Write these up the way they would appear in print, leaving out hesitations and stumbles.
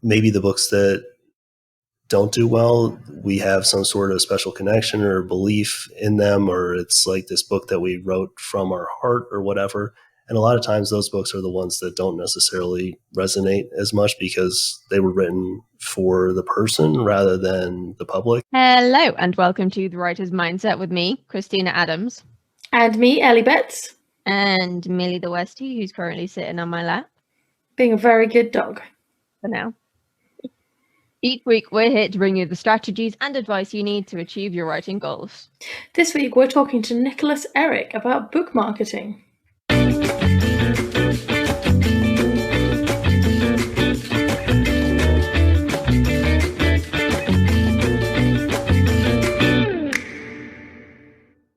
maybe the books that don't do well, we have some sort of special connection or belief in them, or it's like this book that we wrote from our heart or whatever. And a lot of times those books are the ones that don't necessarily resonate as much because they were written for the person rather than the public. Hello, and welcome to The Writer's Mindset with me, Christina Adams. And me, Ellie Betts. And Millie the Westie, who's currently sitting on my lap. Being a very good dog. For now. Each week, we're here to bring you the strategies and advice you need to achieve your writing goals. This week, we're talking to Nicholas Erik about book marketing.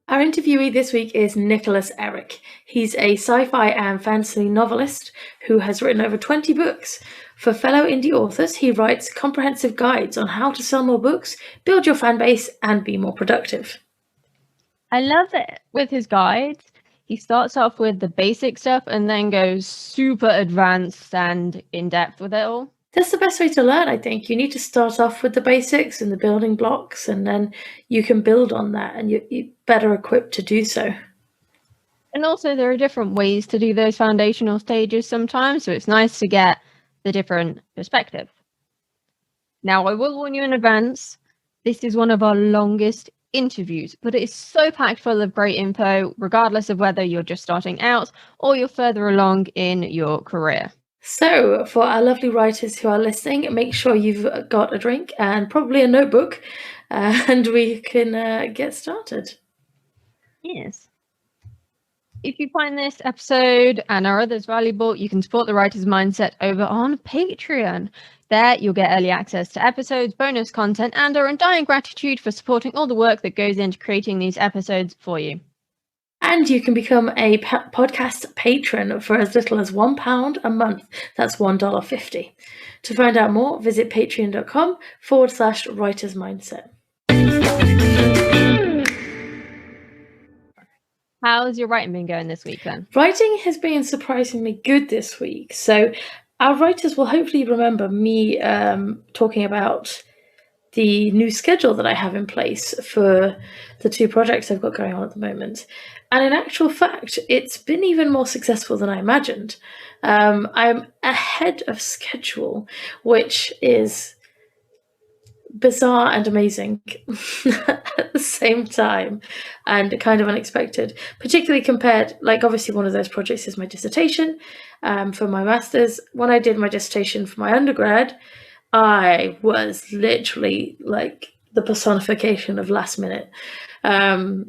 Our interviewee this week is Nicholas Erik. He's a sci-fi and fantasy novelist who has written over 20 books. For fellow indie authors, he writes comprehensive guides on how to sell more books, build your fan base, and be more productive. I love it. With his guides, he starts off with the basic stuff and then goes super advanced and in-depth with it all. That's the best way to learn, I think. You need to start off with the basics and the building blocks, and then you can build on that, and you're better equipped to do so. And also, there are different ways to do those foundational stages sometimes, so it's nice to get the different perspective. Now, I will warn you in advance, this is one of our longest interviews, but it is so packed full of great info, regardless of whether you're just starting out or you're further along in your career. So, for our lovely writers who are listening, make sure you've got a drink and probably a notebook, and we can get started. Yes. If you find this episode and our others valuable, you can support The Writer's Mindset over on Patreon. There, you'll get early access to episodes, bonus content, and our undying gratitude for supporting all the work that goes into creating these episodes for you. And you can become a podcast patron for as little as £1 a month. That's $1.50. To find out more, visit patreon.com/Writer's Mindset. How's your writing been going this week then? Writing has been surprisingly good this week. So our writers will hopefully remember me talking about the new schedule that I have in place for the two projects I've got going on at the moment. And in actual fact, it's been even more successful than I imagined. I'm ahead of schedule, which is bizarre and amazing at the same time, and kind of unexpected, particularly compared, like, obviously one of those projects is my dissertation for my master's. When I did my dissertation for my undergrad, I was literally like the personification of last minute.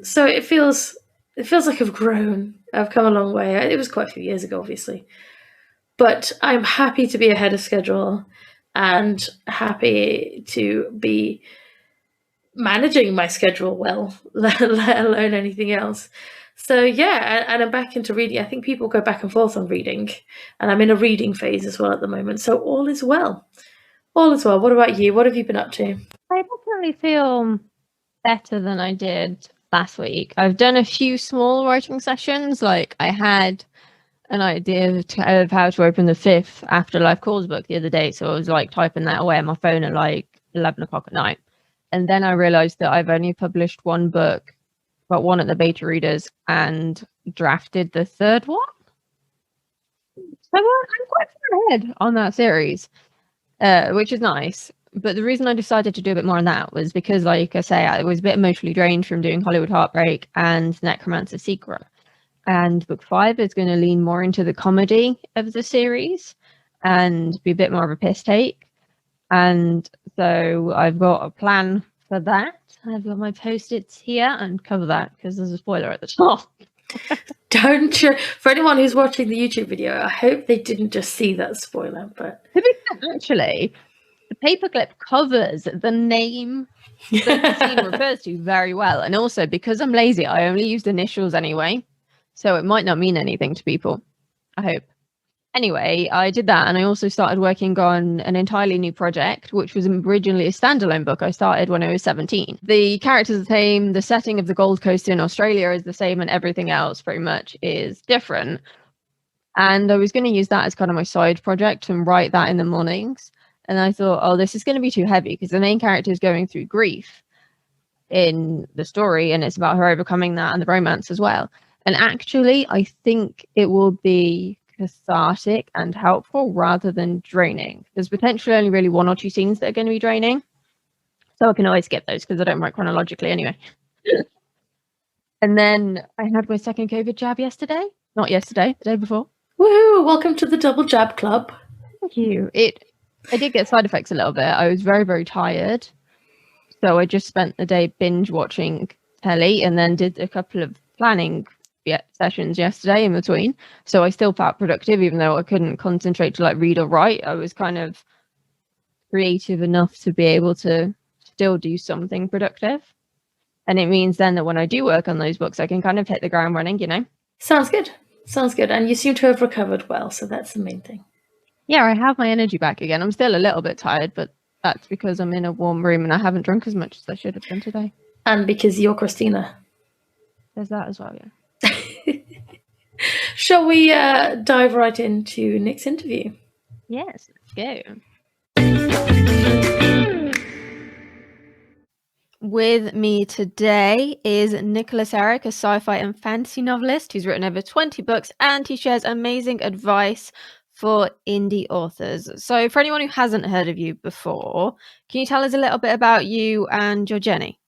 So it feels like I've grown. I've come a long way. It was quite a few years ago, obviously. But I'm happy to be ahead of schedule and happy to be managing my schedule well, let alone anything else. So yeah, and I'm back into reading. I think people go back and forth on reading, and I'm in a reading phase as well at the moment. So all is well. All is well. What about you? What have you been up to? I definitely feel better than I did last week. I've done a few small writing sessions. Like, I had an idea of how to open the 5th Afterlife Calls book the other day. So I was like typing that away on my phone at like 11 o'clock at night. And then I realized that I've only published one book, got one at the beta readers, and drafted the third one. So I'm quite far ahead on that series. Which is nice. But the reason I decided to do a bit more on that was because, like I say, I was a bit emotionally drained from doing Hollywood Heartbreak and Necromancer Secret. And book 5 is going to lean more into the comedy of the series and be a bit more of a piss take. And so I've got a plan for that. I've got my post-its here and cover that because there's a spoiler at the top. Don't you? For anyone who's watching the YouTube video, I hope they didn't just see that spoiler. But to be fair, actually, the paperclip covers the name that the scene refers to very well. And also, because I'm lazy, I only used initials anyway, so it might not mean anything to people. I hope. Anyway, I did that, and I also started working on an entirely new project, which was originally a standalone book I started when I was 17. The characters are the same, the setting of the Gold Coast in Australia is the same, and everything else pretty much is different. And I was going to use that as kind of my side project and write that in the mornings. And I thought, oh, this is going to be too heavy because the main character is going through grief in the story, and it's about her overcoming that and the romance as well. And actually, I think it will be cathartic and helpful rather than draining. There's potentially only really 1 or 2 scenes that are going to be draining. So I can always skip those because I don't write chronologically anyway. And then I had my second COVID jab yesterday. Not yesterday, the day before. Woohoo! Welcome to the Double Jab Club. Thank you. I did get side effects a little bit. I was very, very tired. So I just spent the day binge watching telly and then did a couple of planning sessions yesterday in between. So I still felt productive, even though I couldn't concentrate to like read or write. I was kind of creative enough to be able to still do something productive. And it means then that when I do work on those books, I can kind of hit the ground running, you know? Sounds good. Sounds good. And you seem to have recovered well, so that's the main thing. Yeah, I have my energy back again. I'm still a little bit tired, but that's because I'm in a warm room and I haven't drunk as much as I should have done today. And because you're Christina. There's that as well, yeah. Shall we dive right into Nick's interview? Yes, let's go. With me today is Nicholas Erik, a sci-fi and fantasy novelist who's written over 20 books, and he shares amazing advice for indie authors. So for anyone who hasn't heard of you before, can you tell us a little bit about you and your journey?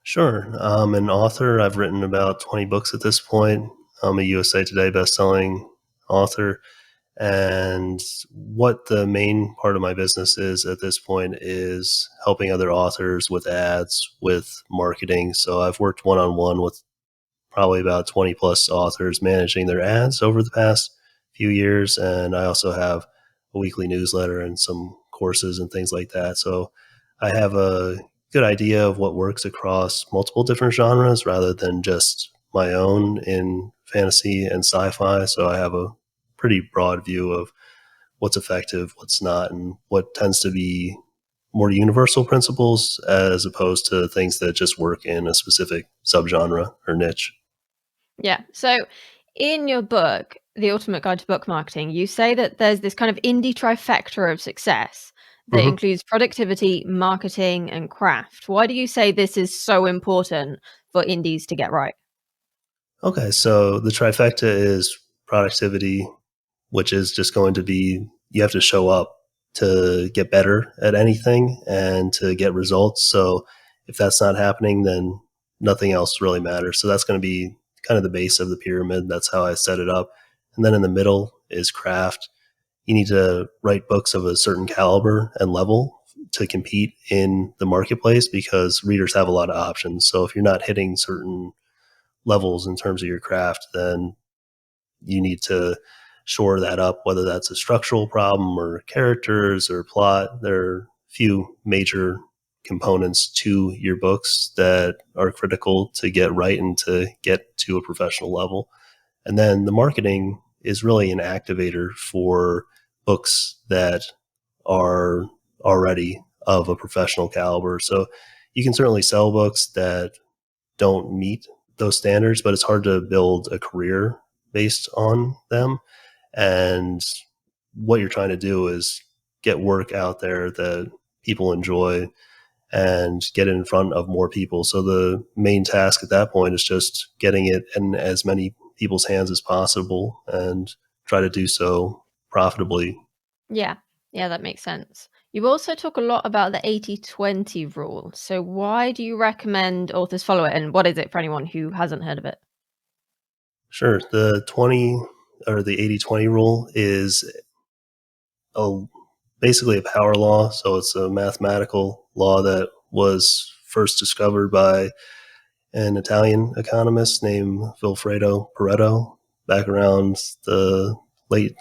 Sure. I'm an author. I've written about 20 books at this point. I'm a USA Today bestselling author. And what the main part of my business is at this point is helping other authors with ads, with marketing. So I've worked one-on-one with probably about 20 plus authors managing their ads over the past few years. And I also have a weekly newsletter and some courses and things like that. So I have a good idea of what works across multiple different genres rather than just my own in fantasy and sci-fi. So I have a pretty broad view of what's effective, what's not, and what tends to be more universal principles as opposed to things that just work in a specific subgenre or niche. Yeah. So in your book, The Ultimate Guide to Book Marketing, you say that there's this kind of indie trifecta of success that includes productivity, marketing, and craft. Why do you say this is so important for indies to get right? Okay, so the trifecta is productivity, which is just going to be you have to show up to get better at anything and to get results. So if that's not happening, then nothing else really matters. So that's going to be kind of the base of the pyramid. That's how I set it up. And then in the middle is craft. You need to write books of a certain caliber and level to compete in the marketplace because readers have a lot of options. So if you're not hitting certain levels in terms of your craft, then you need to shore that up, whether that's a structural problem or characters or plot. There are a few major components to your books that are critical to get right and to get to a professional level. And then the marketing is really an activator for books that are already of a professional caliber. So you can certainly sell books that don't meet those standards, but it's hard to build a career based on them. And what you're trying to do is get work out there that people enjoy and get it in front of more people. So the main task at that point is just getting it in as many people's hands as possible and try to do so profitably. Yeah, that makes sense. You also talk a lot about the 80-20 rule. So why do you recommend authors follow it? And what is it for anyone who hasn't heard of it? Sure. The 20 or the 80-20 rule is basically a power law. So it's a mathematical law that was first discovered by an Italian economist named Vilfredo Pareto back around the late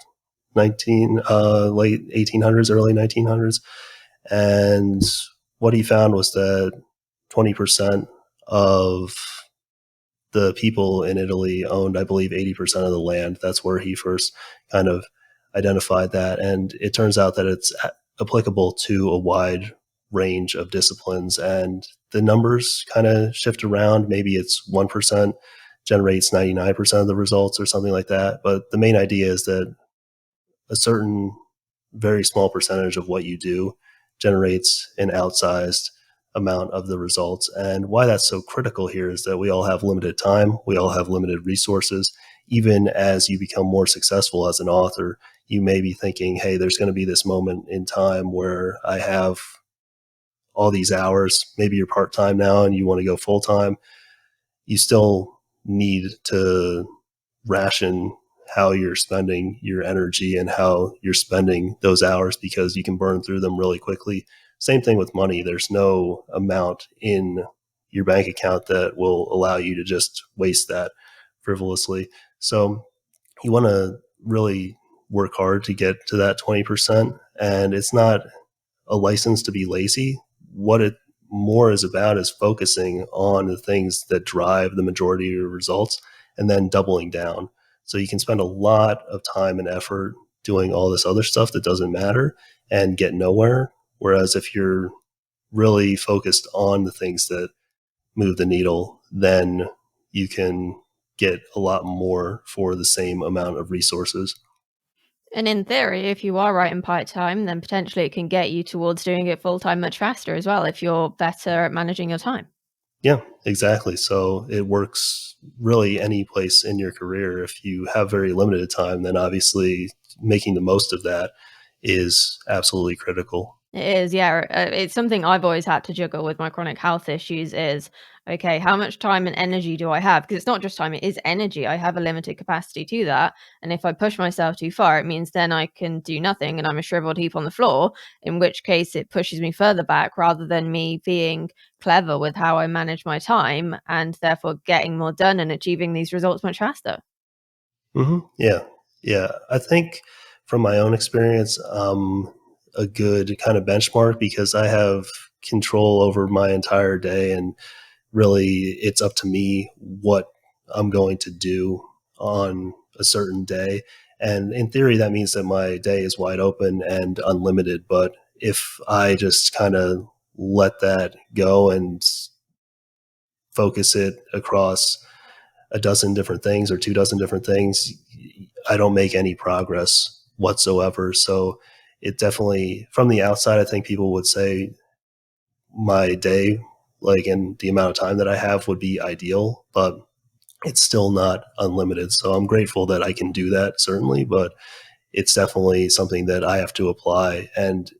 1800s, early 1900s. And what he found was that 20% of the people in Italy owned, I believe, 80% of the land. That's where he first kind of identified that. And it turns out that it's applicable to a wide range of disciplines. And the numbers kind of shift around. Maybe it's 1% generates 99% of the results or something like that. But the main idea is that a certain very small percentage of what you do generates an outsized amount of the results. And why that's so critical here is that we all have limited time, we all have limited resources. Even as you become more successful as an author, you may be thinking, hey, there's going to be this moment in time where I have all these hours. Maybe you're part-time now and you want to go full-time. You still need to ration how you're spending your energy and how you're spending those hours, because you can burn through them really quickly. Same thing with money. There's no amount in your bank account that will allow you to just waste that frivolously. So you want to really work hard to get to that 20%. And it's not a license to be lazy. What it more is about is focusing on the things that drive the majority of your results and then doubling down. So you can spend a lot of time and effort doing all this other stuff that doesn't matter and get nowhere. Whereas if you're really focused on the things that move the needle, then you can get a lot more for the same amount of resources. And in theory, if you are writing part-time, then potentially it can get you towards doing it full-time much faster as well if you're better at managing your time. Yeah, exactly. So it works really any place in your career. If you have very limited time, then obviously making the most of that is absolutely critical. It is, yeah. It's something I've always had to juggle with my chronic health issues is, okay, how much time and energy do I have? Because it's not just time, it is energy. I have a limited capacity to that. And if I push myself too far, it means then I can do nothing and I'm a shriveled heap on the floor, in which case it pushes me further back rather than me being clever with how I manage my time and therefore getting more done and achieving these results much faster. Yeah. Yeah. I think from my own experience, a good kind of benchmark because I have control over my entire day, and really it's up to me what I'm going to do on a certain day. And in theory, that means that my day is wide open and unlimited. But if I just kind of let that go and focus it across a dozen different things or 2 dozen different things, I don't make any progress whatsoever. So it definitely, from the outside, I think people would say my day, like, and the amount of time that I have would be ideal, but it's still not unlimited. So I'm grateful that I can do that, certainly, but it's definitely something that I have to apply and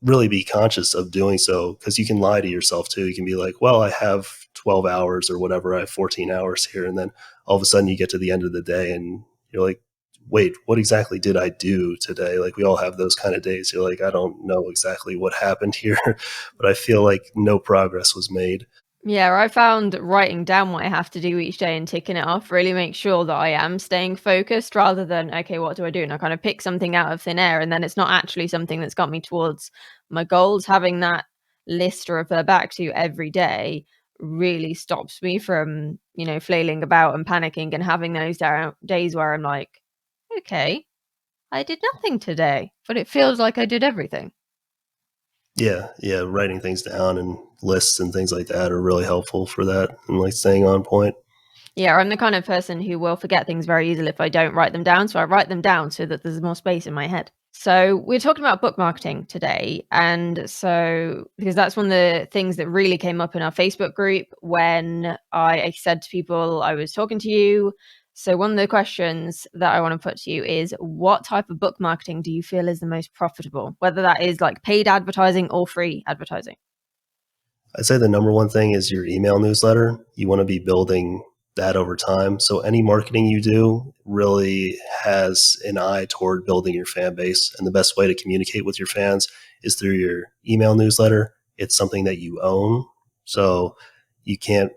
really be conscious of doing so, because you can lie to yourself too. You can be like, well, I have 12 hours or whatever, I have 14 hours here. And then all of a sudden you get to the end of the day and you're like, wait, what exactly did I do today? Like, we all have those kind of days. You're like, I don't know exactly what happened here, but I feel like no progress was made. Yeah, I found writing down what I have to do each day and ticking it off really makes sure that I am staying focused rather than, okay, what do I do? And I kind of pick something out of thin air and then it's not actually something that's got me towards my goals. Having that list to refer back to every day really stops me from, flailing about and panicking and having those days where I'm like, okay, I did nothing today, but it feels like I did everything. Yeah, yeah, writing things down and lists and things like that are really helpful for that and like staying on point. Yeah, I'm the kind of person who will forget things very easily if I don't write them down. So I write them down so that there's more space in my head. So we're talking about book marketing today. And so, because that's one of the things that really came up in our Facebook group when I said to people I was talking to you. So one of the questions that I want to put to you is, what type of book marketing do you feel is the most profitable? Whether that is like paid advertising or free advertising. I'd say the number one thing is your email newsletter. You want to be building that over time. So any marketing you do really has an eye toward building your fan base. And the best way to communicate with your fans is through your email newsletter. It's something that you own. So you can't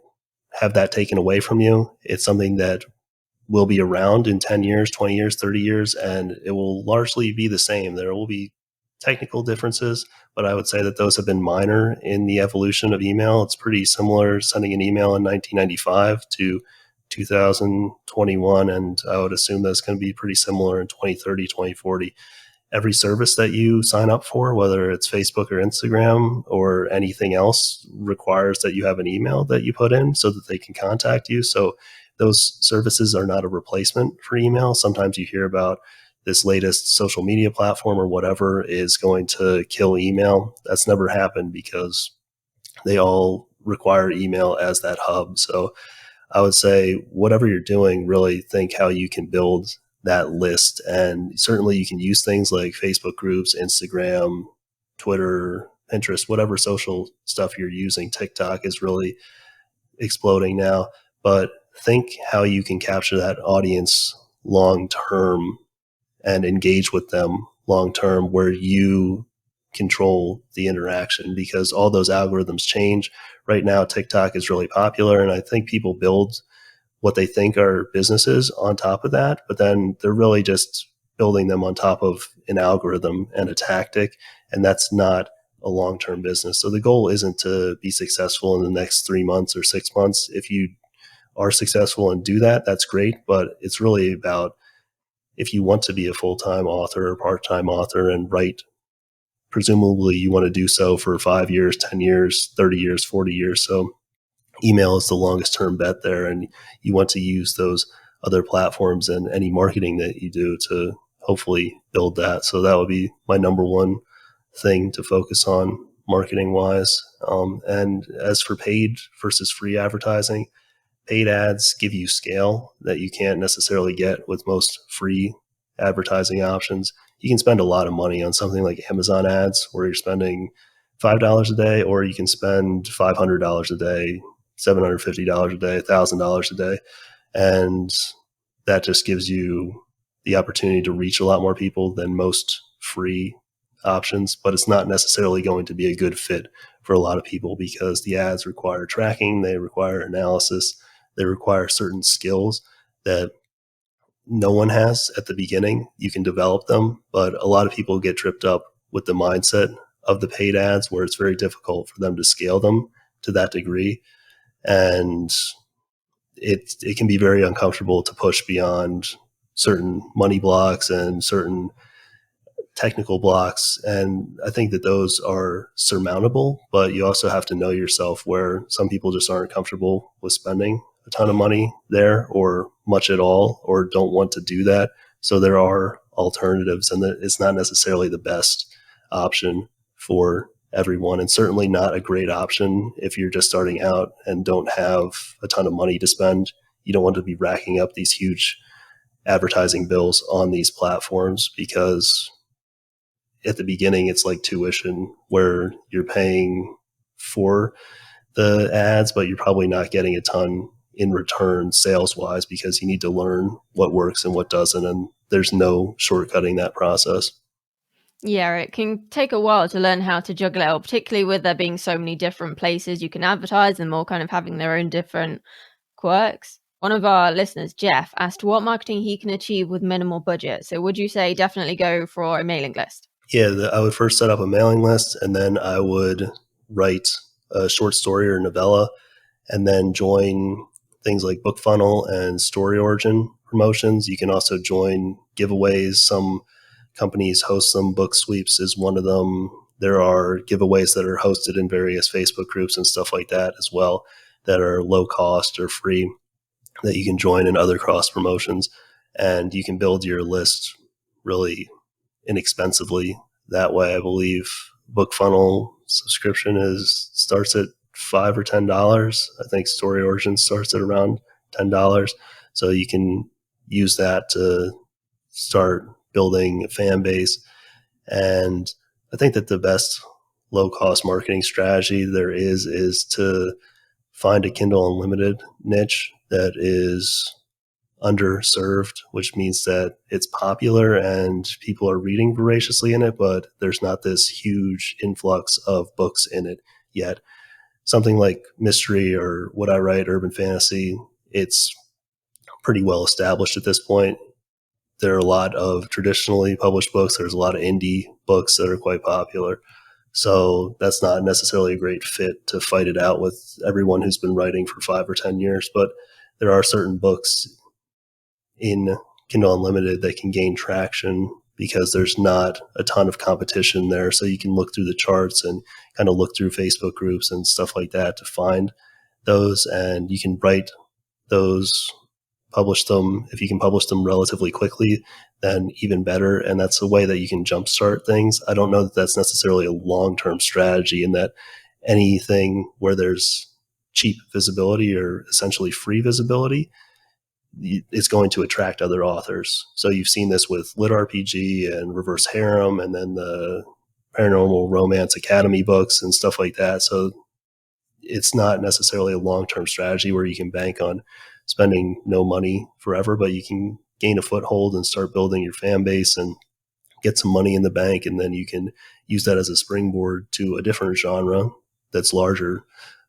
have that taken away from you. It's something that will be around in 10 years, 20 years, 30 years, and it will largely be the same. There will be technical differences, but I would say that those have been minor in the evolution of email. It's pretty similar sending an email in 1995 to 2021, and I would assume that's going to be pretty similar in 2030, 2040. Every service that you sign up for, whether it's Facebook or Instagram or anything else, requires that you have an email that you put in so that they can contact you. So those services are not a replacement for email. Sometimes you hear about this latest social media platform or whatever is going to kill email. That's never happened because they all require email as that hub. So I would say whatever you're doing, really think how you can build that list. And certainly you can use things like Facebook groups, Instagram, Twitter, Pinterest, whatever social stuff you're using. TikTok is really exploding now. But think how you can capture that audience long term and engage with them long term, where you control the interaction, because all those algorithms change. Right now, TikTok is really popular, and I think people build what they think are businesses on top of that, but then they're really just building them on top of an algorithm and a tactic, and that's not a long-term business. So the goal isn't to be successful in the next 3 months or 6 months. If you are successful and do that, that's great, but it's really about if you want to be a full-time author or part-time author and write, presumably you want to do so for 5 years, 10 years, 30 years, 40 years. So email is the longest term bet there, and you want to use those other platforms and any marketing that you do to hopefully build that. So that would be my number one thing to focus on marketing wise. And as for paid versus free advertising, paid ads give you scale that you can't necessarily get with most free advertising options. You can spend a lot of money on something like Amazon ads, where you're spending $5 a day, or you can spend $500 a day, $750 a day, $1,000 a day. And that just gives you the opportunity to reach a lot more people than most free options, but it's not necessarily going to be a good fit for a lot of people because the ads require tracking, they require analysis, they require certain skills that no one has at the beginning. You can develop them, but a lot of people get tripped up with the mindset of the paid ads where it's very difficult for them to scale them to that degree. And it can be very uncomfortable to push beyond certain money blocks and certain technical blocks. And I think that those are surmountable, but you also have to know yourself, where some people just aren't comfortable with spending a ton of money there or much at all, or don't want to do that. So there are alternatives, and it's not necessarily the best option for everyone, and certainly not a great option if you're just starting out and don't have a ton of money to spend. You don't want to be racking up these huge advertising bills on these platforms, because at the beginning it's like tuition where you're paying for the ads, but you're probably not getting a ton in return sales wise, because you need to learn what works and what doesn't, and there's no shortcutting that process. Yeah, it can take a while to learn how to juggle it all, particularly with there being so many different places you can advertise and more kind of having their own different quirks. One of our listeners, Jeff, asked what marketing he can achieve with minimal budget. So would you say definitely go for a mailing list? Yeah, I would first set up a mailing list, and then I would write a short story or novella, and then join things like BookFunnel and Story Origin promotions. You can also join giveaways. Some companies host them. Book Sweeps is one of them. There are giveaways that are hosted in various Facebook groups and stuff like that as well, that are low cost or free, that you can join in other cross promotions. And you can build your list really inexpensively that way. I believe BookFunnel subscription starts at $5 or $10. I think Story Origin starts at around $10. So you can use that to start building a fan base. And I think that the best low-cost marketing strategy there is to find a Kindle Unlimited niche that is underserved, which means that it's popular and people are reading voraciously in it, but there's not this huge influx of books in it yet. Something like mystery or what I write, urban fantasy, it's pretty well established at this point. There are a lot of traditionally published books. There's a lot of indie books that are quite popular. So that's not necessarily a great fit to fight it out with everyone who's been writing for 5 or 10 years. But there are certain books in Kindle Unlimited that can gain traction because there's not a ton of competition there. So you can look through the charts and kind of look through Facebook groups and stuff like that to find those. And you can write those publish them. If you can publish them relatively quickly, then even better. And that's a way that you can jumpstart things. I don't know that that's necessarily a long-term strategy, and that anything where there's cheap visibility or essentially free visibility is going to attract other authors. So you've seen this with Lit RPG and Reverse Harem, and then the Paranormal Romance Academy books and stuff like that. So it's not necessarily a long-term strategy where you can bank on spending no money forever, but you can gain a foothold and start building your fan base and get some money in the bank. And then you can use that as a springboard to a different genre that's larger,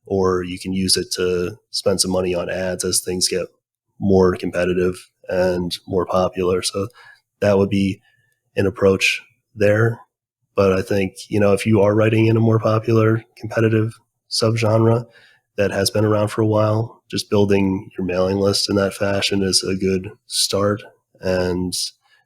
or you can use it to spend some money on ads as things get more competitive and more popular. So that would be an approach there. But I think, if you are writing in a more popular competitive subgenre that has been around for a while, just building your mailing list in that fashion is a good start. And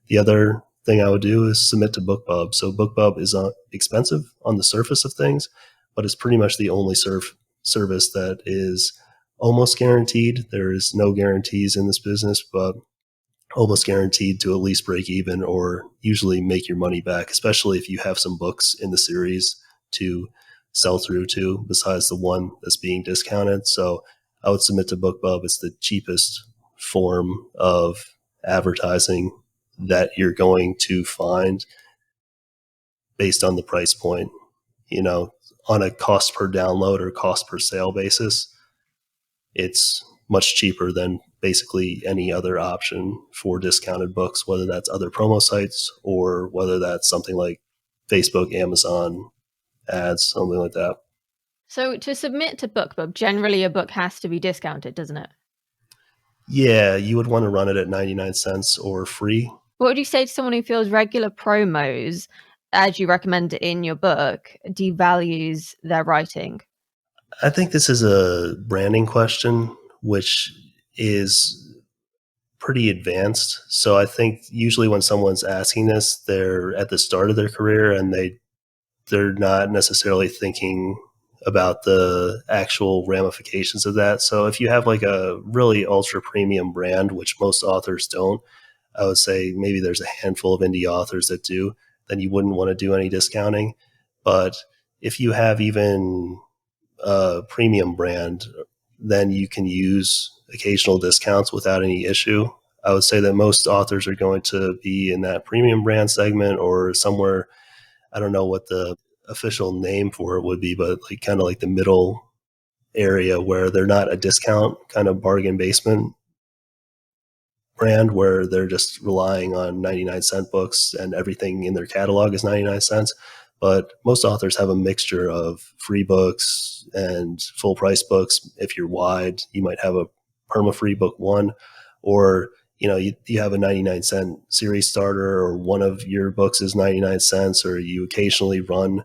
the other thing I would do is submit to BookBub. So BookBub is expensive on the surface of things, but it's pretty much the only service that is almost guaranteed. There is no guarantees in this business, but almost guaranteed to at least break even or usually make your money back, especially if you have some books in the series to sell through to besides the one that's being discounted. So I would submit to BookBub. It's the cheapest form of advertising that you're going to find based on the price point. On a cost per download or cost per sale basis, it's much cheaper than basically any other option for discounted books, whether that's other promo sites or whether that's something like Facebook, Amazon ads, something like that. So to submit to BookBub, generally a book has to be discounted, doesn't it? Yeah, you would want to run it at 99 cents or free. What would you say to someone who feels regular promos, as you recommend it in your book, devalues their writing? I think this is a branding question, which is pretty advanced. So I think usually when someone's asking this, they're at the start of their career and they're not necessarily thinking about the actual ramifications of that. So if you have like a really ultra premium brand, which most authors don't, I would say maybe there's a handful of indie authors that do, then you wouldn't want to do any discounting. But if you have even a premium brand, then you can use occasional discounts without any issue. I would say that most authors are going to be in that premium brand segment or somewhere, I don't know what the official name for it would be, but like kind of like the middle area where they're not a discount kind of bargain basement brand where they're just relying on 99-cent books and everything in their catalog is 99 cents. But most authors have a mixture of free books and full price books. If you're wide, you might have a perma-free book one, or you have a 99-cent series starter, or one of your books is 99 cents, or you occasionally run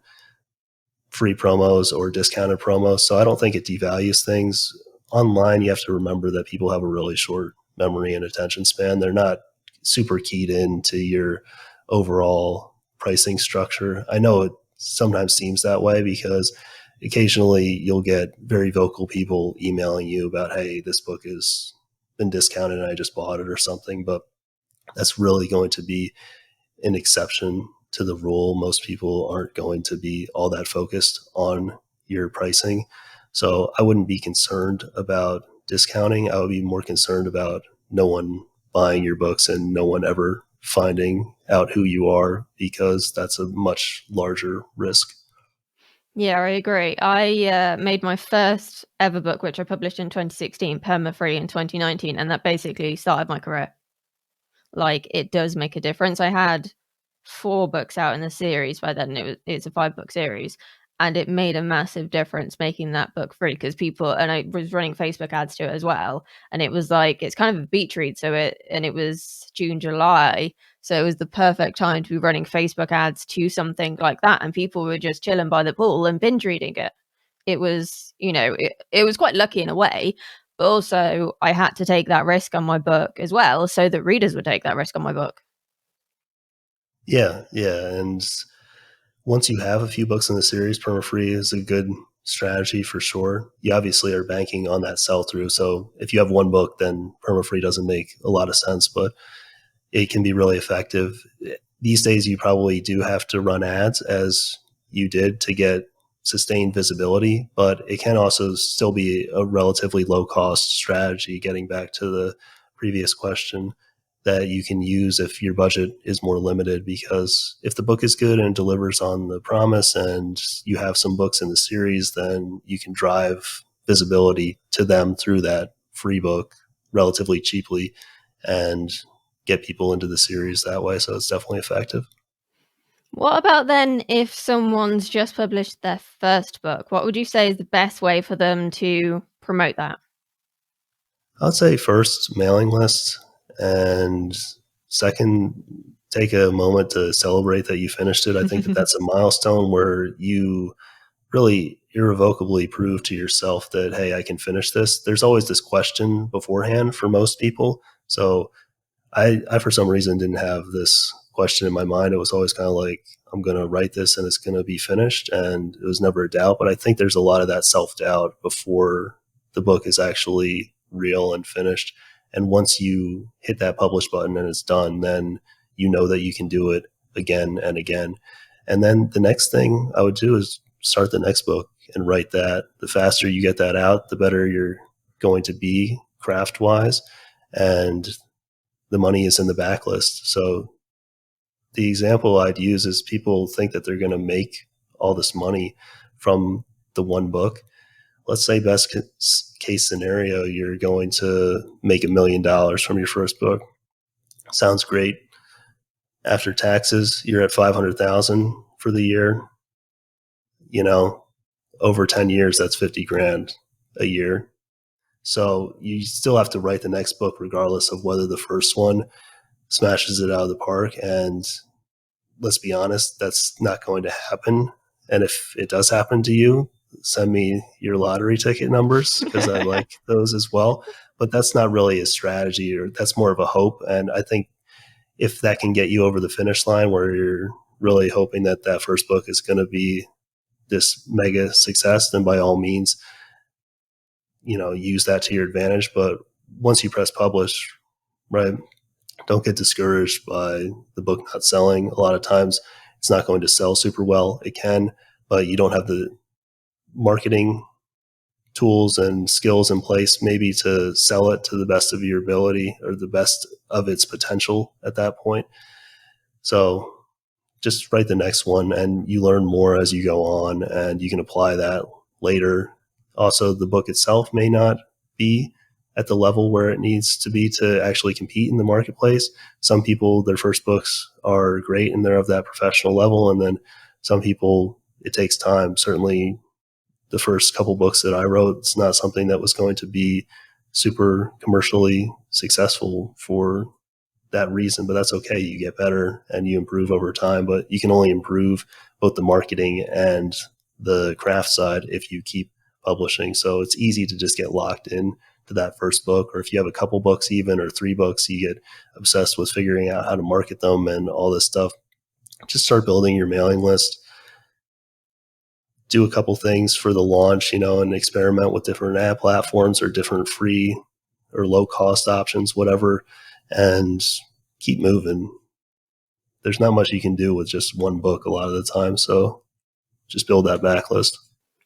free promos or discounted promos. So I don't think it devalues things. Online, you have to remember that people have a really short memory and attention span. They're not super keyed into your overall pricing structure. I know it sometimes seems that way because occasionally you'll get very vocal people emailing you about, hey, this book has been discounted and I just bought it or something, but that's really going to be an exception to the rule. Most people aren't going to be all that focused on your pricing. So I wouldn't be concerned about discounting. I would be more concerned about no one buying your books and no one ever finding out who you are, because that's a much larger risk. Yeah, I agree. I made my first ever book, which I published in 2016, perma-free in 2019, and that basically started my career. Like, it does make a difference. I had 4 books out in the series by then. It's a 5-book series, and it made a massive difference making that book free, because people, and I was running Facebook ads to it as well, and it was like, it's kind of a beach read, it was June, July, so it was the perfect time to be running Facebook ads to something like that, and people were just chilling by the pool and binge reading it. It was, it was quite lucky in a way, but also I had to take that risk on my book as well, so that readers would take that risk on my book. Yeah. And once you have a few books in the series, perma-free is a good strategy for sure. You obviously are banking on that sell through. So if you have one book, then perma-free doesn't make a lot of sense, but it can be really effective. These days, you probably do have to run ads as you did to get sustained visibility, but it can also still be a relatively low cost strategy, getting back to the previous question, that you can use if your budget is more limited. Because if the book is good and delivers on the promise and you have some books in the series, then you can drive visibility to them through that free book relatively cheaply and get people into the series that way. So it's definitely effective. What about then if someone's just published their first book? What would you say is the best way for them to promote that? I'd say first, mailing list, and second, take a moment to celebrate that you finished it. I think that that's a milestone where you really irrevocably prove to yourself that, hey, I can finish this. There's always this question beforehand for most people. So I for some reason didn't have this question in my mind. It was always kind of like, I'm going to write this and it's going to be finished. And it was never a doubt. But I think there's a lot of that self-doubt before the book is actually real and finished. And once you hit that publish button and it's done, then you know that you can do it again and again. And then the next thing I would do is start the next book and write that. The faster you get that out, the better you're going to be craft wise. And the money is in the backlist. So the example I'd use is people think that they're going to make all this money from the one book. Let's say best case scenario, you're going to make $1 million from your first book. Sounds great. After taxes, you're at 500,000 for the year. You know, over 10 years, that's 50 grand a year. So you still have to write the next book regardless of whether the first one smashes it out of the park. And let's be honest, that's not going to happen. And if it does happen to you, send me your lottery ticket numbers because I like those as well. But that's not really a strategy, or that's more of a hope. And I think if that can get you over the finish line where you're really hoping that that first book is going to be this mega success, then by all means, use that to your advantage. But once you press publish, right, don't get discouraged by the book not selling. A lot of times it's not going to sell super well. It can, but you don't have the marketing tools and skills in place maybe to sell it to the best of your ability or the best of its potential at that point. So just write the next one and you learn more as you go on and you can apply that later. Also, the book itself may not be at the level where it needs to be to actually compete in the marketplace. Some people, their first books are great and they're of that professional level. And then some people, it takes time. Certainly the first couple books that I wrote, it's not something that was going to be super commercially successful for that reason, but that's okay. You get better and you improve over time, but you can only improve both the marketing and the craft side if you keep publishing. So it's easy to just get locked in to that first book, or if you have a couple books even or 3 books, you get obsessed with figuring out how to market them and all this stuff. Just start building your mailing list. Do a couple things for the launch, and experiment with different ad platforms or different free or low cost options, whatever, and keep moving. There's not much you can do with just one book a lot of the time. So just build that backlist.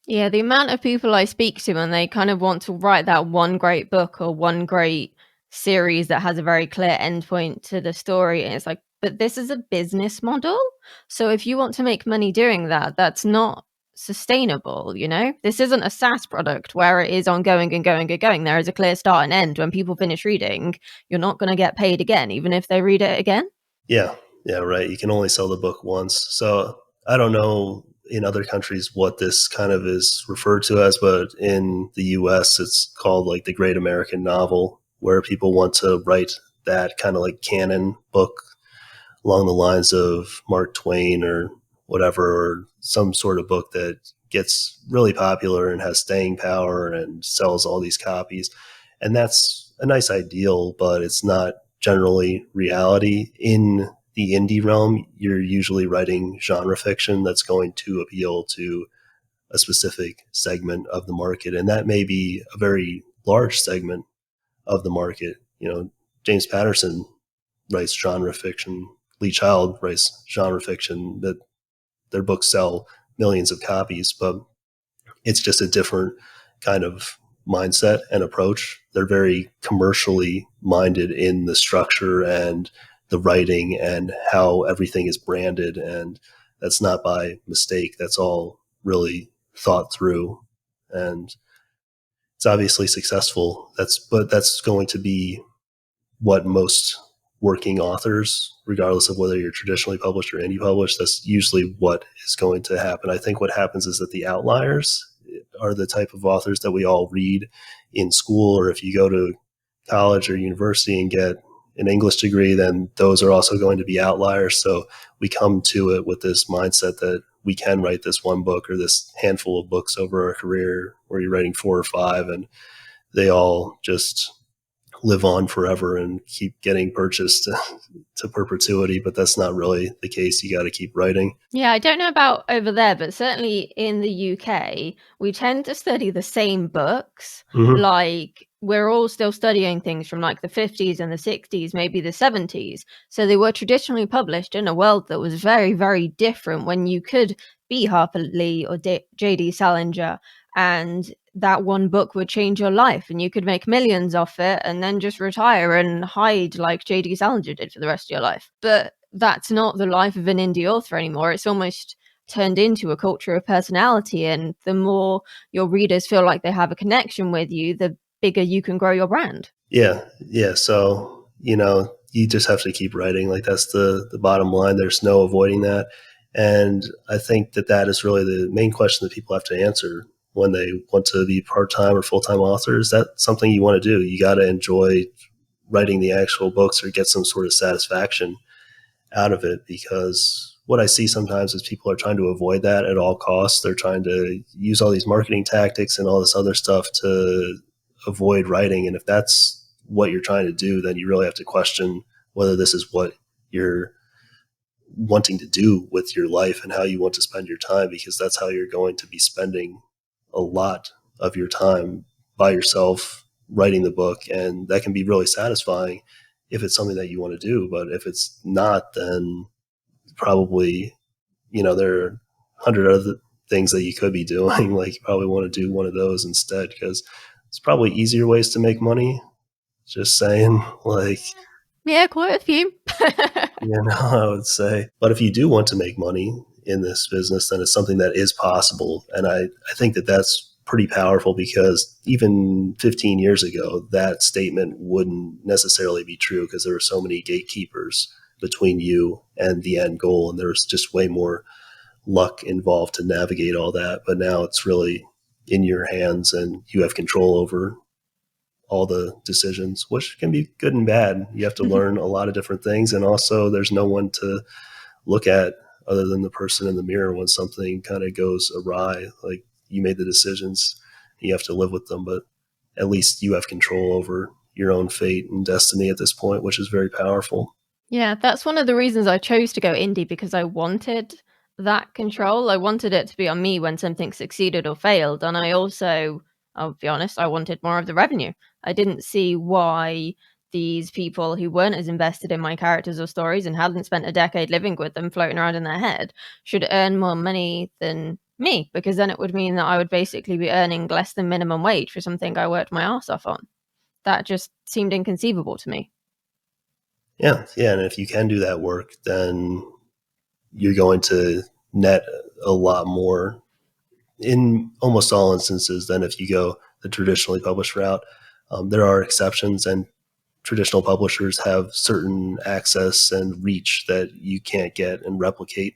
Yeah, the amount of people I speak to and they kind of want to write that one great book or one great series that has a very clear endpoint to the story. And it's like, but this is a business model. So if you want to make money doing that, that's not sustainable. This isn't a SaaS product where it is ongoing and going and going. There is a clear start and end. When people finish reading, you're not going to get paid again, even if they read it again. Yeah, right. You can only sell the book once. So I don't know in other countries what this kind of is referred to as, but in the US, it's called like the Great American Novel, where people want to write that kind of like canon book along the lines of Mark Twain or whatever, or some sort of book that gets really popular and has staying power and sells all these copies. And that's a nice ideal, but it's not generally reality. In the indie realm, you're usually writing genre fiction that's going to appeal to a specific segment of the market. And that may be a very large segment of the market. James Patterson writes genre fiction. Lee Child writes genre fiction. That their books sell millions of copies, but it's just a different kind of mindset and approach. They're very commercially minded in the structure and the writing and how everything is branded. And that's not by mistake. That's all really thought through. And it's obviously successful. But that's going to be what most working authors, regardless of whether you're traditionally published or indie published, that's usually what is going to happen. I think what happens is that the outliers are the type of authors that we all read in school, or if you go to college or university and get an English degree, then those are also going to be outliers. So we come to it with this mindset that we can write this one book or this handful of books over our career, where you're writing 4 or 5 and they all just live on forever and keep getting purchased to perpetuity. But that's not really the case. You got to keep writing. Yeah, I don't know about over there, but certainly in the UK, we tend to study the same books. Mhm. Like, we're all still studying things from like the 50s and the 60s, maybe the 70s. So they were traditionally published in a world that was very, very different, when you could be Harper Lee or J.D. Salinger, and that one book would change your life and you could make millions off it and then just retire and hide like J.D. Salinger did for the rest of your life. But that's not the life of an indie author anymore. It's almost turned into a culture of personality, and the more your readers feel like they have a connection with you, the bigger you can grow your brand. Yeah. So, you just have to keep writing. Like, that's the bottom line. There's no avoiding that. And I think that is really the main question that people have to answer when they want to be part-time or full-time authors. That's something you want to do. You got to enjoy writing the actual books or get some sort of satisfaction out of it, because what I see sometimes is people are trying to avoid that at all costs. They're trying to use all these marketing tactics and all this other stuff to avoid writing. And if that's what you're trying to do, then you really have to question whether this is what you're wanting to do with your life and how you want to spend your time, because that's how you're going to be spending a lot of your time by yourself writing the book. And that can be really satisfying if it's something that you want to do. But if it's not, then probably, there are 100 other things that you could be doing. Like, you probably want to do one of those instead, because it's probably easier ways to make money. Just saying, like, Yeah, quite a few. I would say. But if you do want to make money in this business, then it's something that is possible. And I think that that's pretty powerful, because even 15 years ago, that statement wouldn't necessarily be true, because there were so many gatekeepers between you and the end goal. And there's just way more luck involved to navigate all that. But now it's really in your hands, and you have control over all the decisions, which can be good and bad. You have to learn a lot of different things. And also, there's no one to look at other than the person in the mirror when something kind of goes awry. Like, you made the decisions, you have to live with them, but at least you have control over your own fate and destiny at this point, which is very powerful. Yeah, that's one of the reasons I chose to go indie, because I wanted that control. I wanted it to be on me when something succeeded or failed. And I also, I'll be honest, I wanted more of the revenue. I didn't see why these people who weren't as invested in my characters or stories and hadn't spent a decade living with them floating around in their head should earn more money than me, because then it would mean that I would basically be earning less than minimum wage for something I worked my ass off on. That just seemed inconceivable to me. Yeah. And if you can do that work, then you're going to net a lot more in almost all instances than if you go the traditionally published route. There are exceptions, and traditional publishers have certain access and reach that you can't get and replicate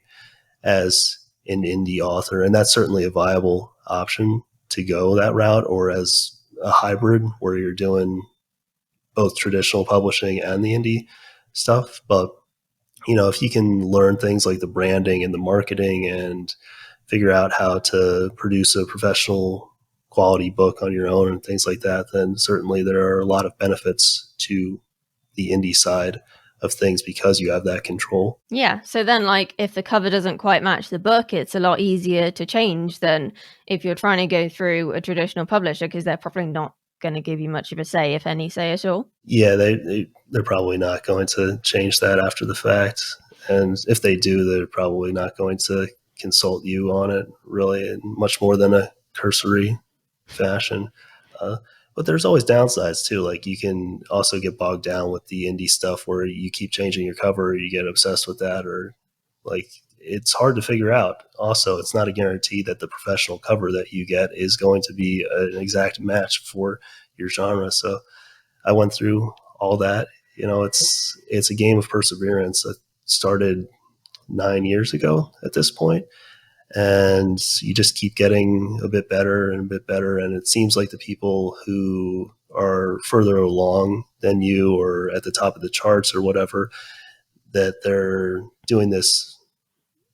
as an indie author. And that's certainly a viable option to go that route, or as a hybrid where you're doing both traditional publishing and the indie stuff. But, if you can learn things like the branding and the marketing and figure out how to produce a professional quality book on your own and things like that, then certainly there are a lot of benefits to the indie side of things because you have that control. Yeah. So then, like, if the cover doesn't quite match the book, it's a lot easier to change than if you're trying to go through a traditional publisher, because they're probably not going to give you much of a say, if any say at all. Yeah, they're probably not going to change that after the fact. And if they do, they're probably not going to consult you on it really in much more than a cursory fashion. But there's always downsides too. Like you can also get bogged down with the indie stuff where you keep changing your cover, or you get obsessed with that, or like it's hard to figure out. Also, it's not a guarantee that the professional cover that you get is going to be an exact match for your genre. So I went through all that. It's a game of perseverance. I started 9 years ago at this point, and you just keep getting a bit better and a bit better. And it seems like the people who are further along than you or at the top of the charts or whatever, that they're doing this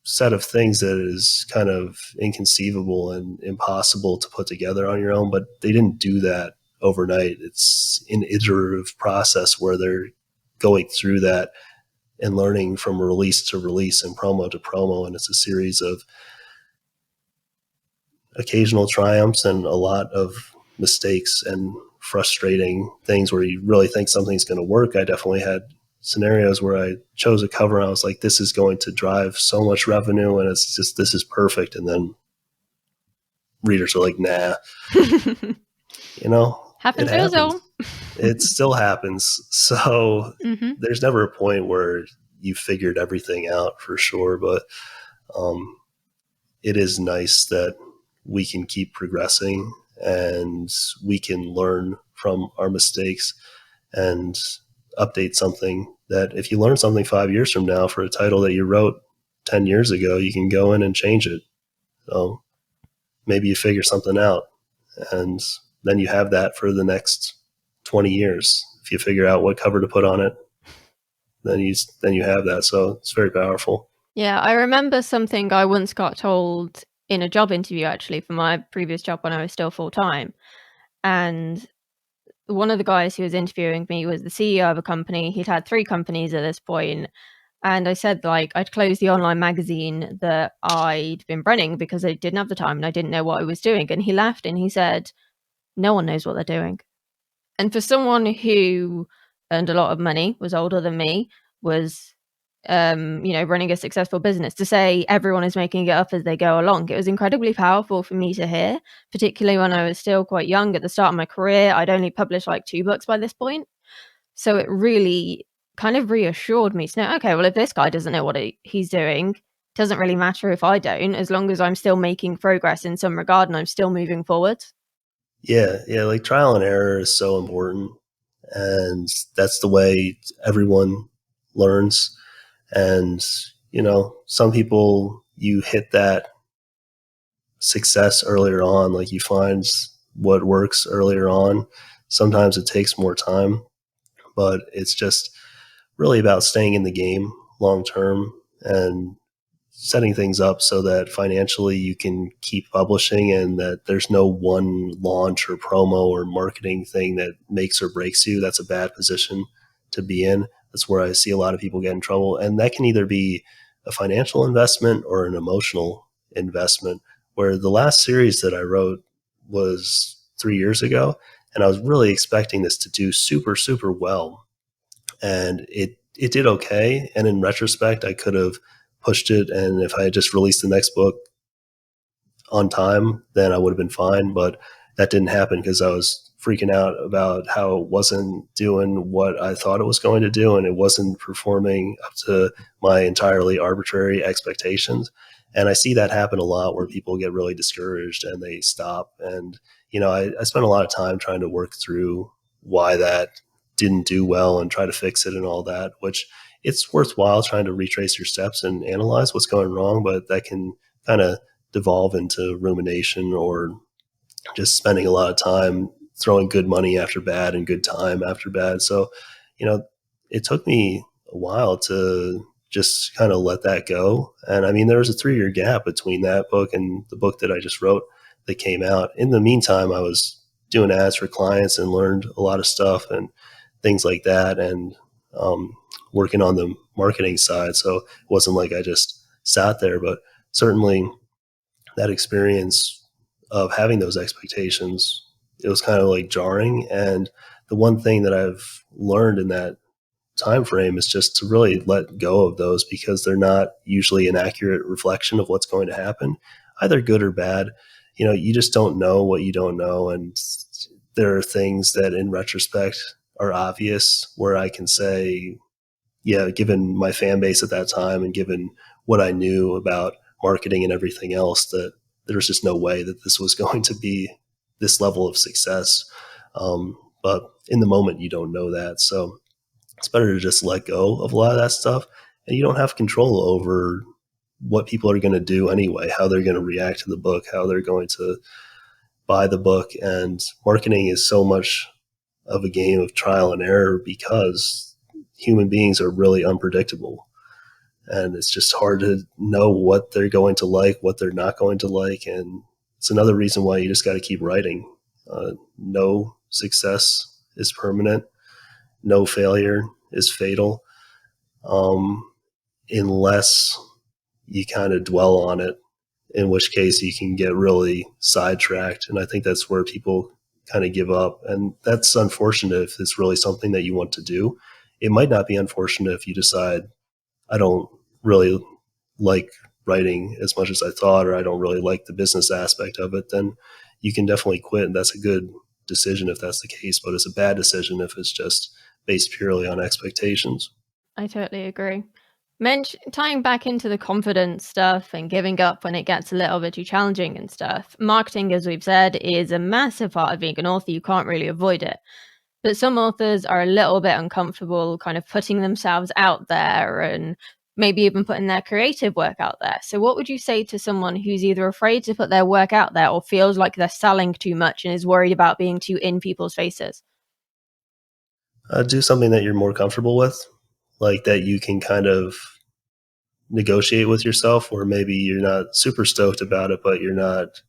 set of things that is kind of inconceivable and impossible to put together on your own, but they didn't do that overnight. It's an iterative process where they're going through that and learning from release to release and promo to promo. And it's a series of occasional triumphs and a lot of mistakes and frustrating things where you really think something's going to work. I definitely had scenarios where I chose a cover and I was like, this is going to drive so much revenue and it's just, this is perfect. And then readers are like, nah, Happens to us all. It still happens. So there's never a point where you figured everything out for sure. But it is nice that we can keep progressing and we can learn from our mistakes and update something that if you learn something 5 years from now for a title that you wrote 10 years ago, you can go in and change it. So maybe you figure something out and then you have that for the next 20 years. If you figure out what cover to put on it, then you have that. So it's very powerful. Yeah, I remember something I once got told in a job interview, actually, for my previous job when I was still full-time. And one of the guys who was interviewing me was the CEO of a company. He'd had 3 companies at this point. And I said, like, I'd closed the online magazine that I'd been running because I didn't have the time and I didn't know what I was doing. And he laughed and he said, no one knows what they're doing. And for someone who earned a lot of money, was older than me, was running a successful business, to say everyone is making it up as they go along, it was incredibly powerful for me to hear, particularly when I was still quite young at the start of my career. I'd only published like 2 books by this point. So it really kind of reassured me to know, okay, well, if this guy doesn't know what he's doing, it doesn't really matter if I don't, as long as I'm still making progress in some regard and I'm still moving forward. Yeah, like trial and error is so important. And that's the way everyone learns. And, some people, you hit that success earlier on, like you find what works earlier on. Sometimes it takes more time, but it's just really about staying in the game long term and setting things up so that financially you can keep publishing and that there's no one launch or promo or marketing thing that makes or breaks you. That's a bad position to be in. That's where I see a lot of people get in trouble. And that can either be a financial investment or an emotional investment, where the last series that I wrote was 3 years ago. And I was really expecting this to do super, super well. And it did okay. And in retrospect, I could have pushed it. And if I had just released the next book on time, then I would have been fine. But that didn't happen because I was freaking out about how it wasn't doing what I thought it was going to do. And it wasn't performing up to my entirely arbitrary expectations. And I see that happen a lot where people get really discouraged and they stop. And, I spent a lot of time trying to work through why that didn't do well and try to fix it and all that, which it's worthwhile trying to retrace your steps and analyze what's going wrong, but that can kind of devolve into rumination or just spending a lot of time throwing good money after bad and good time after bad. So, it took me a while to just kind of let that go. And I mean, there was a 3-year gap between that book and the book that I just wrote that came out. In the meantime, I was doing ads for clients and learned a lot of stuff and things like that. And working on the marketing side. So it wasn't like I just sat there, but certainly that experience of having those expectations, it was kind of like jarring. And the one thing that I've learned in that time frame is just to really let go of those, because they're not usually an accurate reflection of what's going to happen, either good or bad. You just don't know what you don't know. And there are things that in retrospect are obvious where I can say, yeah, given my fan base at that time and given what I knew about marketing and everything else, that there's just no way that this was going to be this level of success. But in the moment, you don't know that. So it's better to just let go of a lot of that stuff. And you don't have control over what people are going to do anyway, how they're going to react to the book, how they're going to buy the book. And marketing is so much of a game of trial and error because human beings are really unpredictable. And it's just hard to know what they're going to like, what they're not going to like. And it's another reason why you just got to keep writing. No success is permanent. No failure is fatal, unless you kind of dwell on it, in which case you can get really sidetracked. And I think that's where people kind of give up. And that's unfortunate if it's really something that you want to do. It might not be unfortunate if you decide, I don't really like writing as much as I thought, or I don't really like the business aspect of it. Then you can definitely quit. And that's a good decision if that's the case, but it's a bad decision if it's just based purely on expectations. I totally agree. Tying back into the confidence stuff and giving up when it gets a little bit too challenging and stuff, marketing, as we've said, is a massive part of being an author. You can't really avoid it. But some authors are a little bit uncomfortable kind of putting themselves out there and maybe even putting their creative work out there. So what would you say to someone who's either afraid to put their work out there or feels like they're selling too much and is worried about being too in people's faces? Do something that you're more comfortable with, like that you can kind of negotiate with yourself, or maybe you're not super stoked about it, but you're not,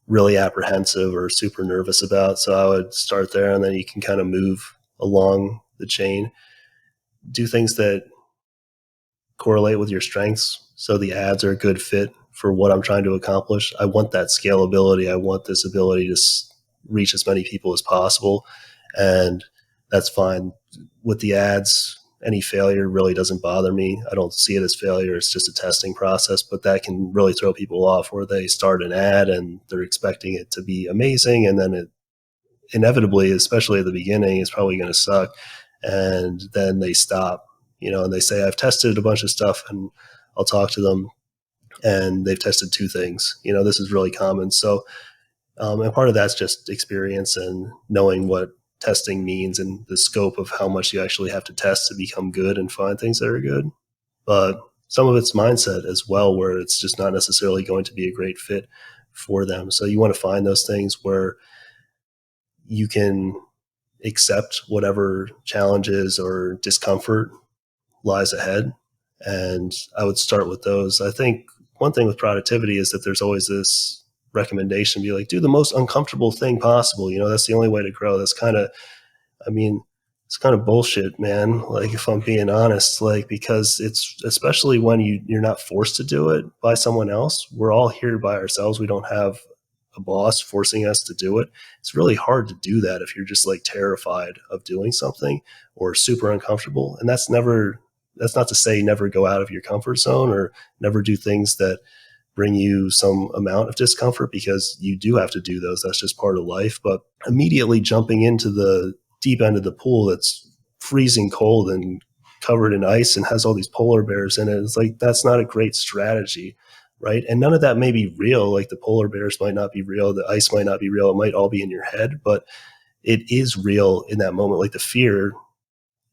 really apprehensive or super nervous about. So I would start there, and then you can kind of move along the chain. Do things that correlate with your strengths. So the ads are a good fit for what I'm trying to accomplish. I want that scalability. I want this ability to reach as many people as possible. And that's fine. With the ads, any failure really doesn't bother me. I don't see it as failure. It's just a testing process, but that can really throw people off, where they start an ad and they're expecting it to be amazing. And then it inevitably, especially at the beginning, is probably going to suck. And then they stop, and they say, I've tested a bunch of stuff, and I'll talk to them, and they've tested two things. This is really common. So, and part of that's just experience and knowing what testing means and the scope of how much you actually have to test to become good and find things that are good. But some of it's mindset as well, where it's just not necessarily going to be a great fit for them. So you want to find those things where you can accept whatever challenges or discomfort lies ahead. And I would start with those. I think one thing with productivity is that there's always this recommendation, be like, do the most uncomfortable thing possible. That's the only way to grow. That's it's kind of bullshit, man. Like, if I'm being honest, because it's, especially when you're not forced to do it by someone else. We're all here by ourselves. We don't have a boss forcing us to do it. It's really hard to do that if you're just terrified of doing something or super uncomfortable. And that's not to say never go out of your comfort zone or never do things that bring you some amount of discomfort, because you do have to do those. That's just part of life. But immediately jumping into the deep end of the pool that's freezing cold and covered in ice and has all these polar bears in it, it's that's not a great strategy, right? And none of that may be real. The polar bears might not be real. The ice might not be real. It might all be in your head, but it is real in that moment. The fear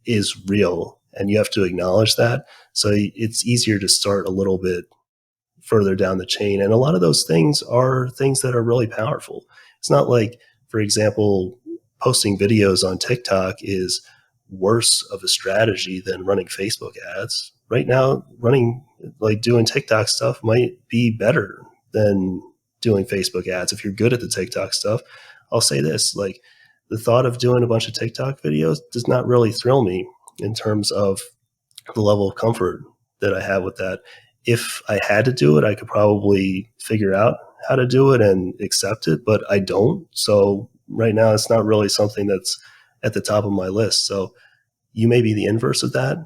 is real, and you have to acknowledge that. So it's easier to start a little bit further down the chain. And a lot of those things are things that are really powerful. It's not for example, posting videos on TikTok is worse of a strategy than running Facebook ads. Right now, doing TikTok stuff might be better than doing Facebook ads. If you're good at the TikTok stuff, I'll say this, the thought of doing a bunch of TikTok videos does not really thrill me in terms of the level of comfort that I have with that. If I had to do it, I could probably figure out how to do it and accept it, but I don't. So right now, it's not really something that's at the top of my list. So you may be the inverse of that.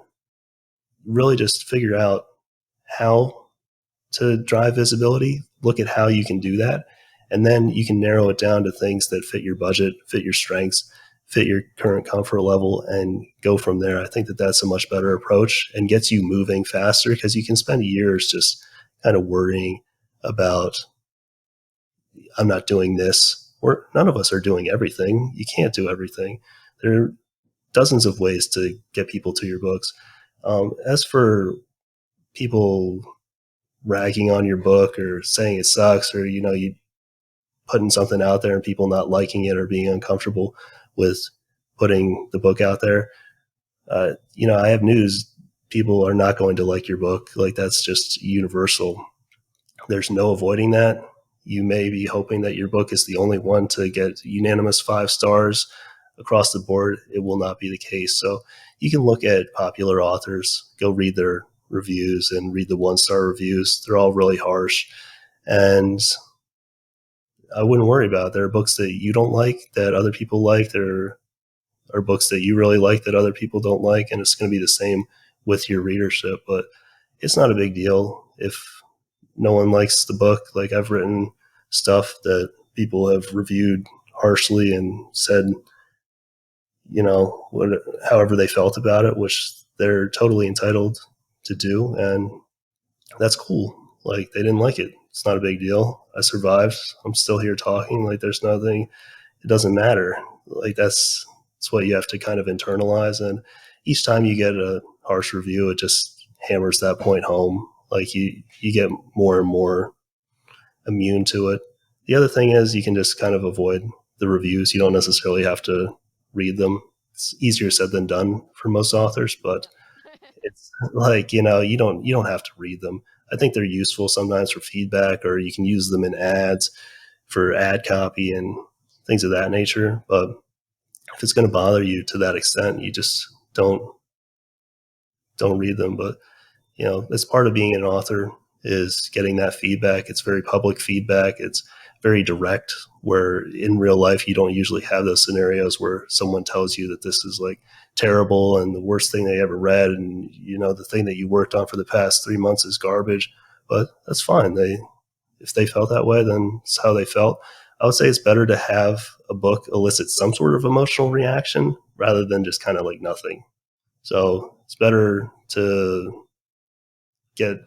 Really just figure out how to drive visibility, look at how you can do that, and then you can narrow it down to things that fit your budget, fit your strengths, fit your current comfort level, and go from there. I think that that's a much better approach and gets you moving faster, because you can spend years just kind of worrying about, I'm not doing this, or none of us are doing everything. You can't do everything. There are dozens of ways to get people to your books. As for people ragging on your book or saying it sucks, or you putting something out there and people not liking it or being uncomfortable with putting the book out there, I have news. People are not going to like your book. Like, that's just universal. There's no avoiding that. You may be hoping that your book is the only one to get unanimous 5 stars across the board. It will not be the case. So you can look at popular authors, go read their reviews and read the 1-star reviews. They're all really harsh. And I wouldn't worry about it. There are books that you don't like that other people like. There are books that you really like that other people don't like. And it's going to be the same with your readership. But it's not a big deal if no one likes the book. Like, I've written stuff that people have reviewed harshly and said, however they felt about it, which they're totally entitled to do. And that's cool. Like, they didn't like it. It's not a big deal. I survived. I'm still here talking. Like, there's nothing, it doesn't matter. Like, that's what you have to kind of internalize. And each time you get a harsh review, it just hammers that point home. Like, you get more and more immune to it. The other thing is, you can just kind of avoid the reviews. You don't necessarily have to read them. It's easier said than done for most authors, but it's like, you don't have to read them. I think they're useful sometimes for feedback, or you can use them in ads for ad copy and things of that nature. But if it's going to bother you to that extent, you just don't read them. But it's part of being an author, is getting that feedback. It's very public feedback. It's very direct, where in real life you don't usually have those scenarios where someone tells you that this is like terrible and the worst thing they ever read, and the thing that you worked on for the past 3 months is garbage. But that's fine. If they felt that way, then it's how they felt. I would say it's better to have a book elicit some sort of emotional reaction rather than just kind of like nothing. So it's better to get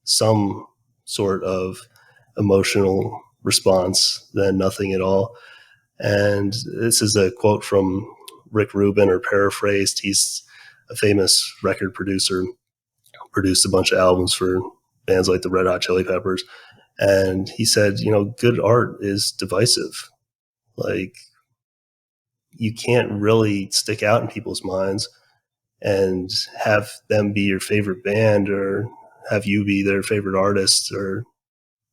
some sort of emotional response than nothing at all. And this is a quote from Rick Rubin, or paraphrased. He's a famous record producer, produced a bunch of albums for bands like the Red Hot Chili Peppers. And he said, good art is divisive. Like, you can't really stick out in people's minds and have them be your favorite band, or have you be their favorite artist, or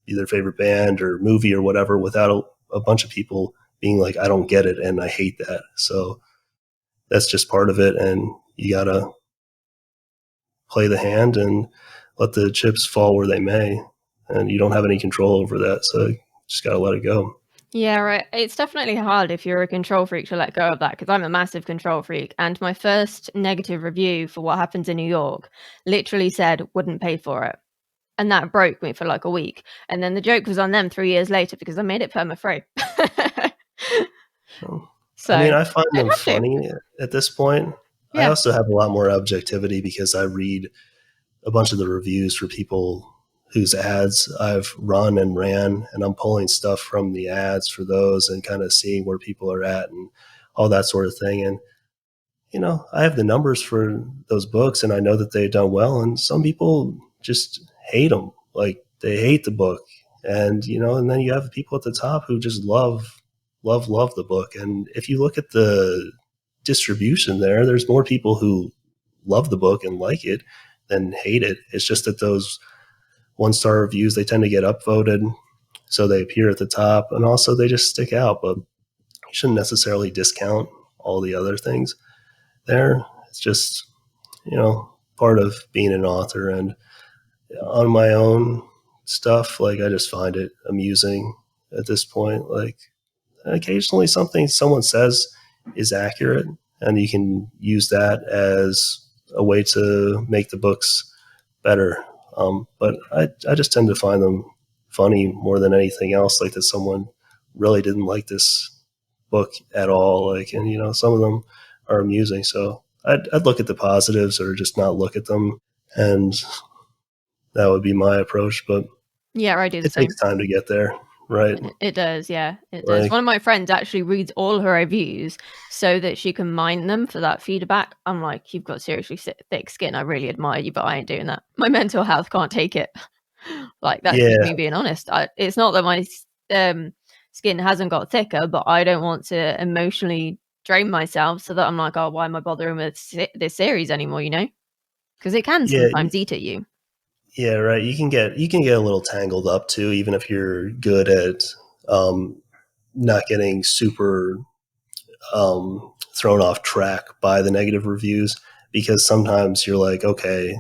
be their favorite band or movie or whatever, without a bunch of people being like, I don't get it and I hate that. So that's just part of it. And you got to play the hand and let the chips fall where they may. And you don't have any control over that. So you just got to let it go. Yeah, right. It's definitely hard if you're a control freak to let go of that, because I'm a massive control freak. And my first negative review for What Happens in New York literally said, wouldn't pay for it. And that broke me for like a week. And then the joke was on them 3 years later, because I made it perma-free. So, I mean, I find them funny at this point. Yeah. I also have a lot more objectivity, because I read a bunch of the reviews for people whose ads I've run and ran, and I'm pulling stuff from the ads for those and kind of seeing where people are at and all that sort of thing. And, I have the numbers for those books, and I know that they've done well. And some people just hate them. Like, they hate the book. And, and then you have people at the top who just love the book. And if you look at the distribution there's more people who love the book and like it than hate it. It's just that those 1-star reviews, they tend to get upvoted, so they appear at the top, and also they just stick out. But you shouldn't necessarily discount all the other things there. It's just, part of being an author. And on my own stuff, like, I just find it amusing at this point. Like, occasionally something someone says is accurate, and you can use that as a way to make the books better. But I just tend to find them funny more than anything else. Like, that someone really didn't like this book at all. Like, and some of them are amusing. So I'd look at the positives or just not look at them, and that would be my approach. But yeah, I do the it same. takes time to get there, right? It does, yeah, it does. Like, one of my friends actually reads all her reviews so that she can mine them for that feedback. I'm like, you've got seriously thick skin. I really admire you, but I ain't doing that. My mental health can't take it. Like, that's just me being honest. It's not that my skin hasn't got thicker, but I don't want to emotionally drain myself so that I'm like, oh, why am I bothering with this series anymore? Because it can sometimes eat at you. Yeah, right. You can get a little tangled up too, even if you're good at not getting super thrown off track by the negative reviews, because sometimes you're like, okay,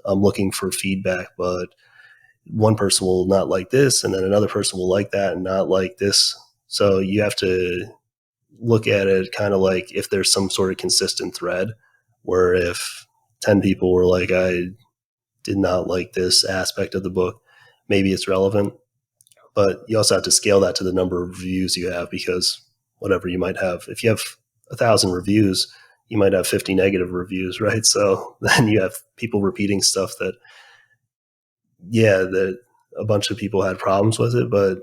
I'm looking for feedback, but one person will not like this, and then another person will like that and not like this. So you have to look at it kind of like if there's some sort of consistent thread, where if 10 people were like, I did not like this aspect of the book, maybe it's relevant. But you also have to scale that to the number of reviews you have, because whatever you might have, if you have 1,000 reviews, you might have 50 negative reviews, right? So then you have people repeating stuff that, that a bunch of people had problems with it, but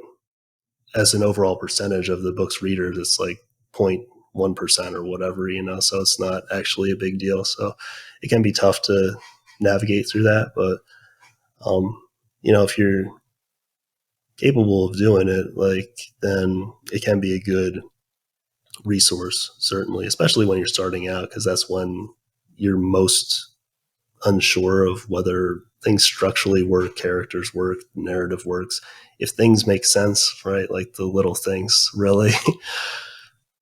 as an overall percentage of the book's readers, it's like 0.1% or whatever, so it's not actually a big deal. So it can be tough to navigate through that, but if you're capable of doing it, like, then it can be a good resource, certainly, especially when you're starting out, because that's when you're most unsure of whether things structurally work, characters work, narrative works, if things make sense, right? Like the little things, really.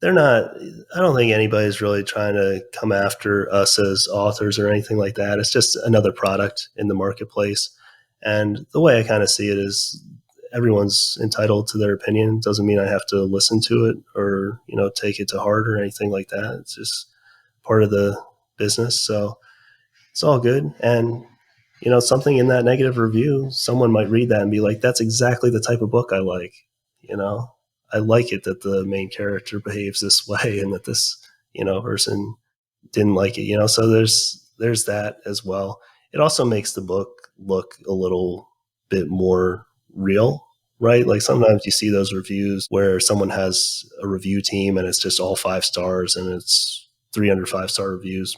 They're not, I don't think anybody's really trying to come after us as authors or anything like that. It's just another product in the marketplace. And the way I kind of see it is, everyone's entitled to their opinion. It doesn't mean I have to listen to it or, take it to heart or anything like that. It's just part of the business. So it's all good. And, something in that negative review, someone might read that and be like, that's exactly the type of book I like. I like it that the main character behaves this way and that this, person didn't like it, so there's that as well. It also makes the book look a little bit more real, right? Like, sometimes you see those reviews where someone has a review team and it's just all 5 stars and it's 300 5-star reviews.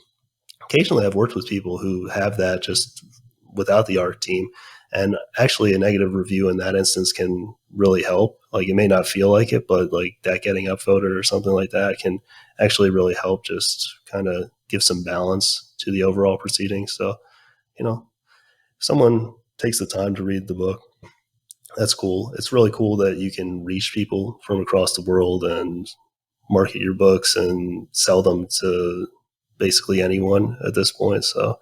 Occasionally I've worked with people who have that just without the art team. And actually a negative review in that instance can really help. Like, it may not feel like it, but like that getting upvoted or something like that can actually really help just kind of give some balance to the overall proceedings. So, if someone takes the time to read the book, that's cool. It's really cool that you can reach people from across the world and market your books and sell them to basically anyone at this point. So,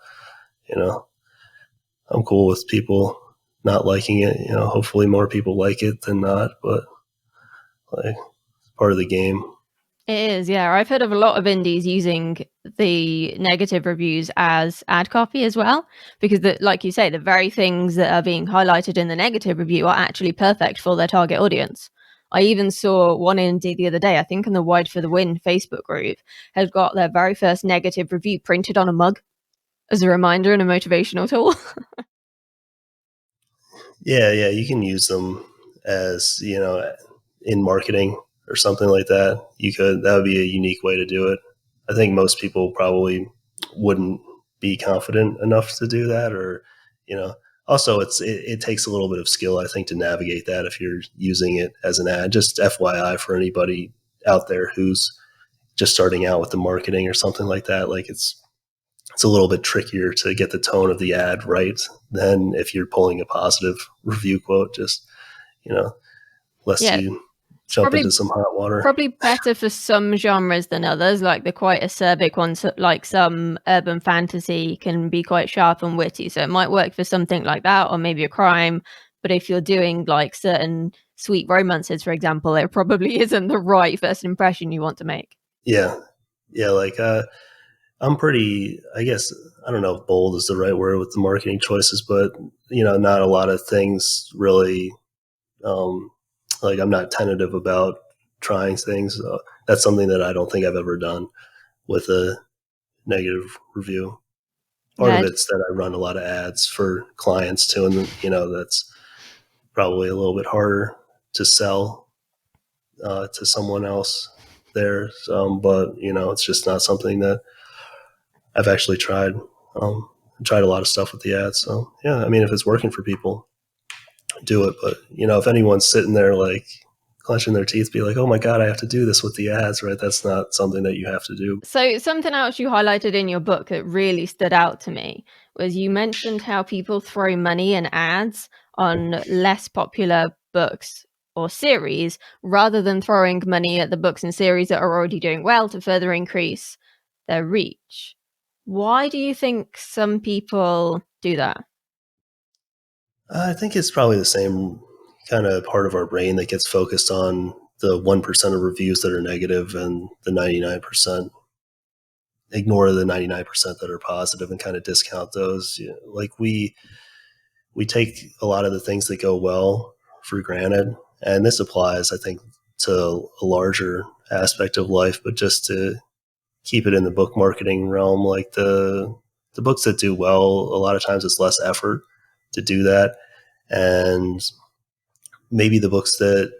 I'm cool with people not liking it. Hopefully more people like it than not, but like, part of the game. It is, yeah. I've heard of a lot of indies using the negative reviews as ad copy as well, because like you say, the very things that are being highlighted in the negative review are actually perfect for their target audience. I even saw one indie the other day, I think in the Wide for the Win Facebook group, has got their very first negative review printed on a mug as a reminder and a motivational tool. Yeah, you can use them as, in marketing or something like that. That would be a unique way to do it. I think most people probably wouldn't be confident enough to do that, or, also it takes a little bit of skill, I think, to navigate that if you're using it as an ad. Just FYI for anybody out there who's just starting out with the marketing or something like that. Like, it's a little bit trickier to get the tone of the ad right than if you're pulling a positive review quote. Just, lets you jump into some hot water. Probably better for some genres than others, like the quite acerbic ones, like some urban fantasy can be quite sharp and witty. So it might work for something like that, or maybe a crime. But if you're doing like certain sweet romances, for example, it probably isn't the right first impression you want to make. Yeah. Like I'm pretty, I guess, I don't know if bold is the right word with the marketing choices, but not a lot of things really. Like I'm not tentative about trying things. That's something that I don't think I've ever done with a negative review. Part of it's that I run a lot of ads for clients too, and that's probably a little bit harder to sell to someone else there. But it's just not something that I've actually tried. Tried a lot of stuff with the ads. So yeah, I mean, if it's working for people, do it. But if anyone's sitting there like clenching their teeth, be like, oh my God, I have to do this with the ads, right? That's not something that you have to do. So something else you highlighted in your book that really stood out to me was you mentioned how people throw money and ads on less popular books or series rather than throwing money at the books and series that are already doing well to further increase their reach. Why do you think some people do that? I think it's probably the same kind of part of our brain that gets focused on the 1% of reviews that are negative and the 99%. Ignore the 99% that are positive and kind of discount those. Like we take a lot of the things that go well for granted. And this applies, I think, to a larger aspect of life, but just to keep it in the book marketing realm, like the books that do well, a lot of times it's less effort to do that. And maybe the books that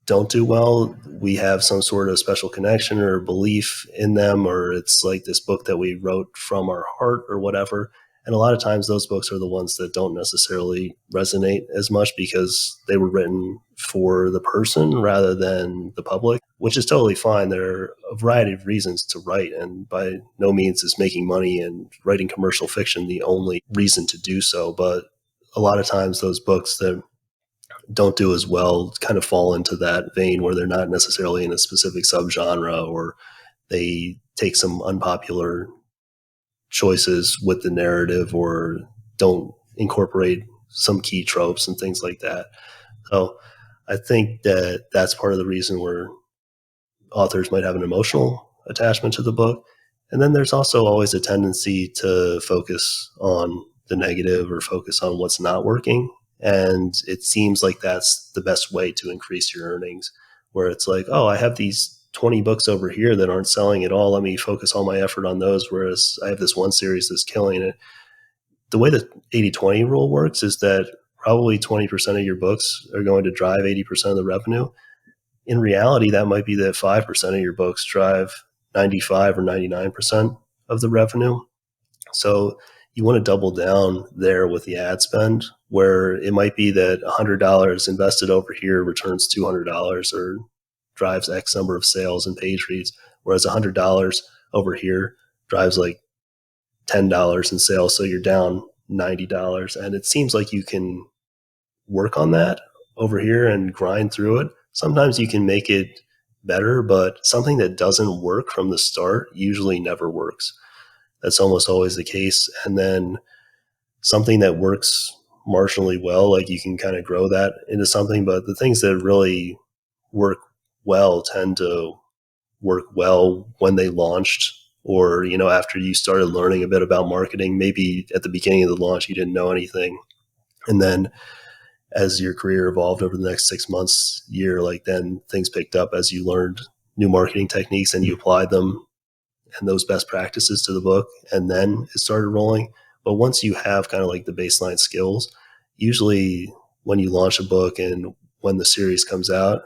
don't do well, we have some sort of special connection or belief in them, or it's like this book that we wrote from our heart or whatever. And a lot of times those books are the ones that don't necessarily resonate as much because they were written for the person rather than the public, which is totally fine. There are a variety of reasons to write, and by no means is making money and writing commercial fiction the only reason to do so. But a lot of times those books that don't do as well kind of fall into that vein where they're not necessarily in a specific subgenre, or they take some unpopular choices with the narrative or don't incorporate some key tropes and things like that. So I think that that's part of the reason where authors might have an emotional attachment to the book. And then there's also always a tendency to focus on the negative or focus on what's not working. And it seems like that's the best way to increase your earnings, where it's like, oh, I have these 20 books over here that aren't selling at all. Let me focus all my effort on those. Whereas I have this one series that's killing it. The way the 80-20 rule works is that probably 20% of your books are going to drive 80% of the revenue. In reality, that might be that 5% of your books drive 95 or 99% of the revenue. So you want to double down there with the ad spend, where it might be that $100 invested over here returns $200 or drives X number of sales and page reads, whereas $100 over here drives like $10 in sales. So you're down $90. And it seems like you can work on that over here and grind through it. Sometimes you can make it better, but something that doesn't work from the start usually never works. That's almost always the case. And then something that works marginally well, like you can kind of grow that into something. But the things that really work well tend to work well when they launched, or, after you started learning a bit about marketing. Maybe at the beginning of the launch, you didn't know anything. And then as your career evolved over the next 6 months, year, like then things picked up as you learned new marketing techniques and you applied them and those best practices to the book, and then it started rolling. But once you have kind of like the baseline skills, usually when you launch a book and when the series comes out,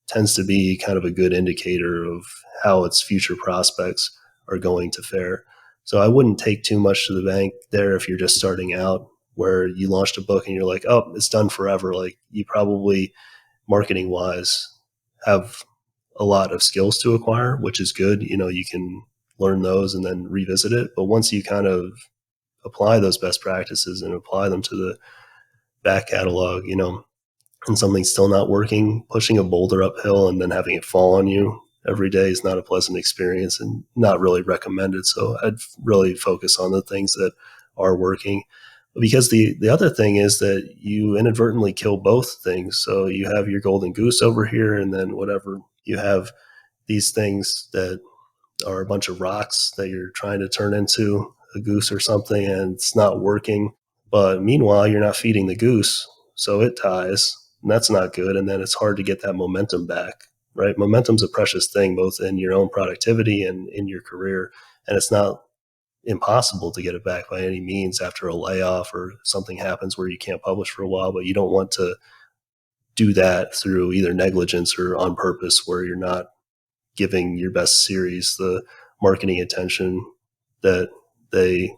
tends to be kind of a good indicator of how its future prospects are going to fare. So I wouldn't take too much to the bank there if you're just starting out, where you launched a book and you're like, oh, it's done forever. Like you probably, marketing wise, have a lot of skills to acquire, which is good. You can learn those and then revisit it. But once you kind of apply those best practices and apply them to the back catalog, and something's still not working, pushing a boulder uphill and then having it fall on you every day is not a pleasant experience and not really recommended. So I'd really focus on the things that are working. Because the other thing is that you inadvertently kill both things. So you have your golden goose over here, and then whatever you have these things that are a bunch of rocks that you're trying to turn into a goose or something, and it's not working. But meanwhile, you're not feeding the goose, so it dies, and that's not good. And then it's hard to get that momentum back, right? Momentum's a precious thing, both in your own productivity and in your career. And it's not impossible to get it back by any means after a layoff or something happens where you can't publish for a while, but you don't want to do that through either negligence or on purpose, where you're not giving your best series the marketing attention that they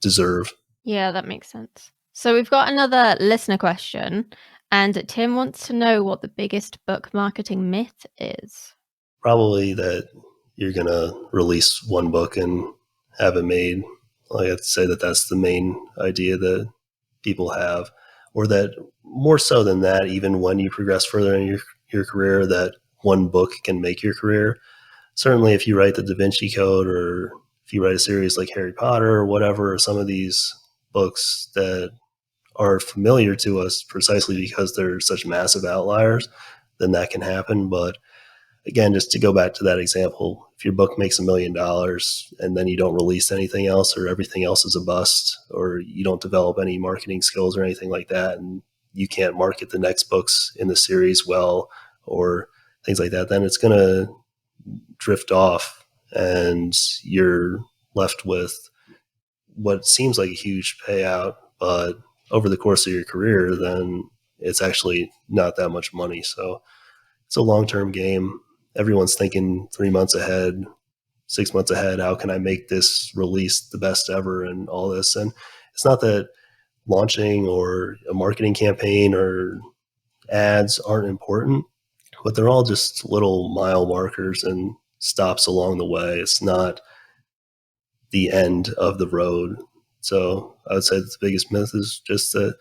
deserve. Yeah, that makes sense. So we've got another listener question, and Tim wants to know what the biggest book marketing myth is. Probably that you're going to release one book and have it made. Like, I'd say that that's the main idea that people have, or that more so than that, even when you progress further in your career, that one book can make your career. Certainly if you write the Da Vinci Code, or if you write a series like Harry Potter or whatever, or some of these books that are familiar to us precisely because they're such massive outliers, then that can happen. But again, just to go back to that example, if your book makes $1 million and then you don't release anything else, or everything else is a bust, or you don't develop any marketing skills or anything like that, and you can't market the next books in the series well, or things like that, then it's going to drift off and you're left with what seems like a huge payout, but over the course of your career, then it's actually not that much money. So it's a long-term game. Everyone's thinking 3 months ahead, 6 months ahead. How can I make this release the best ever and all this? And it's not that launching or a marketing campaign or ads aren't important, but they're all just little mile markers and stops along the way. It's not the end of the road. So I would say that the biggest myth is just that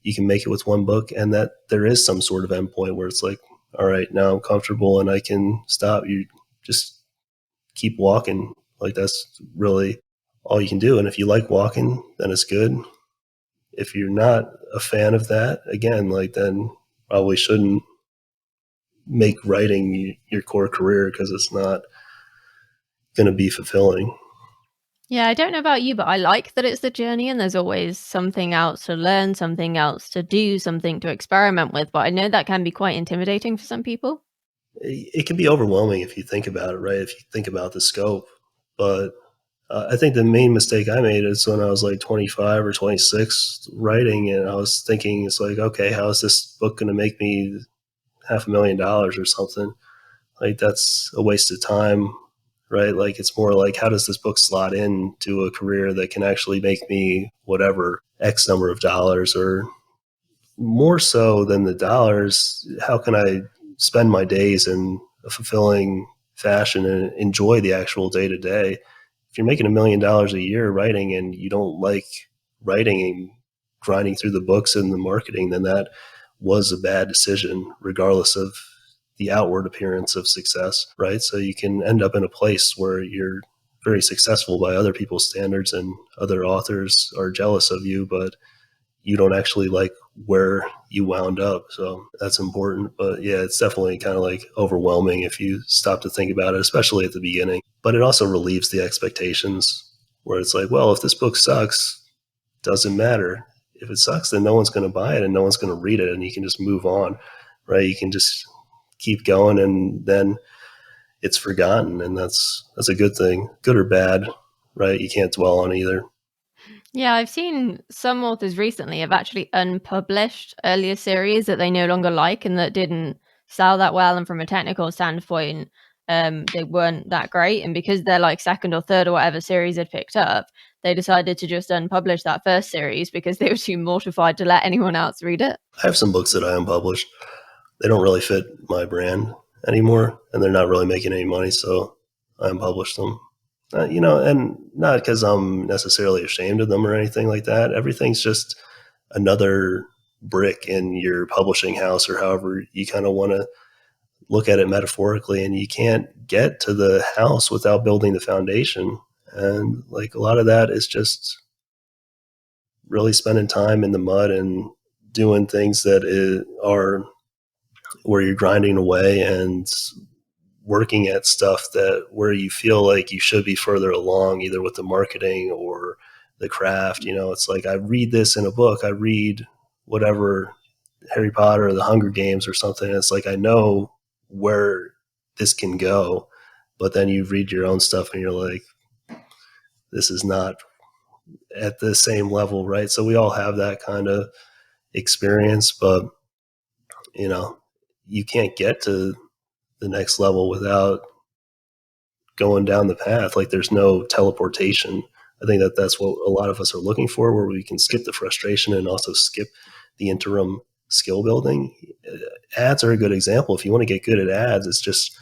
you can make it with one book, and that there is some sort of endpoint where it's like, all right, now I'm comfortable and I can stop. You just keep walking. Like, that's really all you can do. And if you like walking, then it's good. If you're not a fan of that, again, like, then probably shouldn't make writing your core career, because it's not going to be fulfilling. Yeah, I don't know about you, but I like that it's the journey and there's always something else to learn, something else to do, something to experiment with. But I know that can be quite intimidating for some people. It can be overwhelming if you think about it, right? If you think about the scope. But I think the main mistake I made is when I was like 25 or 26 writing, and I was thinking, it's like, okay, how is this book going to make me $500,000 or something? Like, that's a waste of time, right? Like, it's more like, how does this book slot into a career that can actually make me whatever X number of dollars? Or more so than the dollars, how can I spend my days in a fulfilling fashion and enjoy the actual day to day? If you're making $1 million a year writing and you don't like writing and grinding through the books and the marketing, then that was a bad decision, regardless of the outward appearance of success, right? So you can end up in a place where you're very successful by other people's standards and other authors are jealous of you, but you don't actually like where you wound up. So that's important. But yeah, it's definitely kind of like overwhelming if you stop to think about it, especially at the beginning. But it also relieves the expectations, where it's like, well, if this book sucks, doesn't matter. If it sucks, then no one's going to buy it and no one's going to read it, and you can just move on, right? You can just keep going, and then it's forgotten, and that's a good thing, good or bad, right? You can't dwell on either. Yeah, I've seen some authors recently have actually unpublished earlier series that they no longer like and that didn't sell that well, and from a technical standpoint, they weren't that great. And because they're like second or third or whatever series they'd picked up, they decided to just unpublish that first series because they were too mortified to let anyone else read it. I have some books that I unpublished. They don't really fit my brand anymore, and they're not really making any money, so I unpublished them. And not because I'm necessarily ashamed of them or anything like that. Everything's just another brick in your publishing house, or however you kind of want to look at it metaphorically, and you can't get to the house without building the foundation. And like a lot of that is just really spending time in the mud and doing things that are where you're grinding away and working at stuff that where you feel like you should be further along, either with the marketing or the craft. It's like I read this in a book, I read whatever Harry Potter or the Hunger Games or something. It's like I know where this can go, but then you read your own stuff and you're like, this is not at the same level, right? So we all have that kind of experience, but you can't get to the next level without going down the path. Like there's no teleportation. I think that's what a lot of us are looking for, where we can skip the frustration and also skip the interim skill building. Ads are a good example. If you want to get good at ads, it's just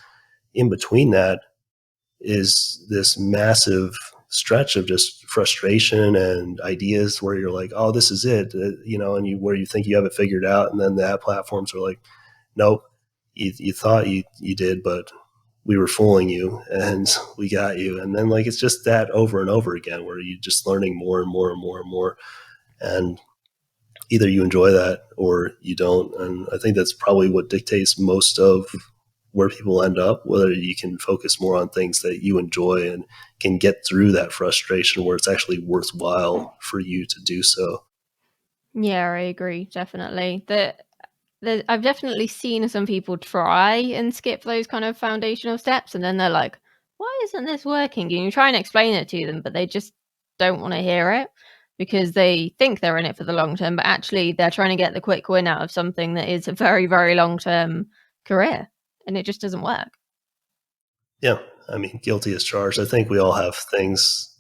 in between that is this massive stretch of just frustration and ideas where you're like, oh, this is it, and where you think you have it figured out. And then the ad platforms are like, nope, you thought you did, but we were fooling you and we got you. And then like, it's just that over and over again, where you're just learning more and more and more and more. And either you enjoy that or you don't. And I think that's probably what dictates most of where people end up, whether you can focus more on things that you enjoy and can get through that frustration where it's actually worthwhile for you to do so. Yeah, I agree, definitely. I've definitely seen some people try and skip those kind of foundational steps, and then they're like, why isn't this working? And you try and explain it to them, but they just don't want to hear it because they think they're in it for the long term, but actually they're trying to get the quick win out of something that is a very, very long-term career, and it just doesn't work. Yeah, I mean, guilty as charged. I think we all have things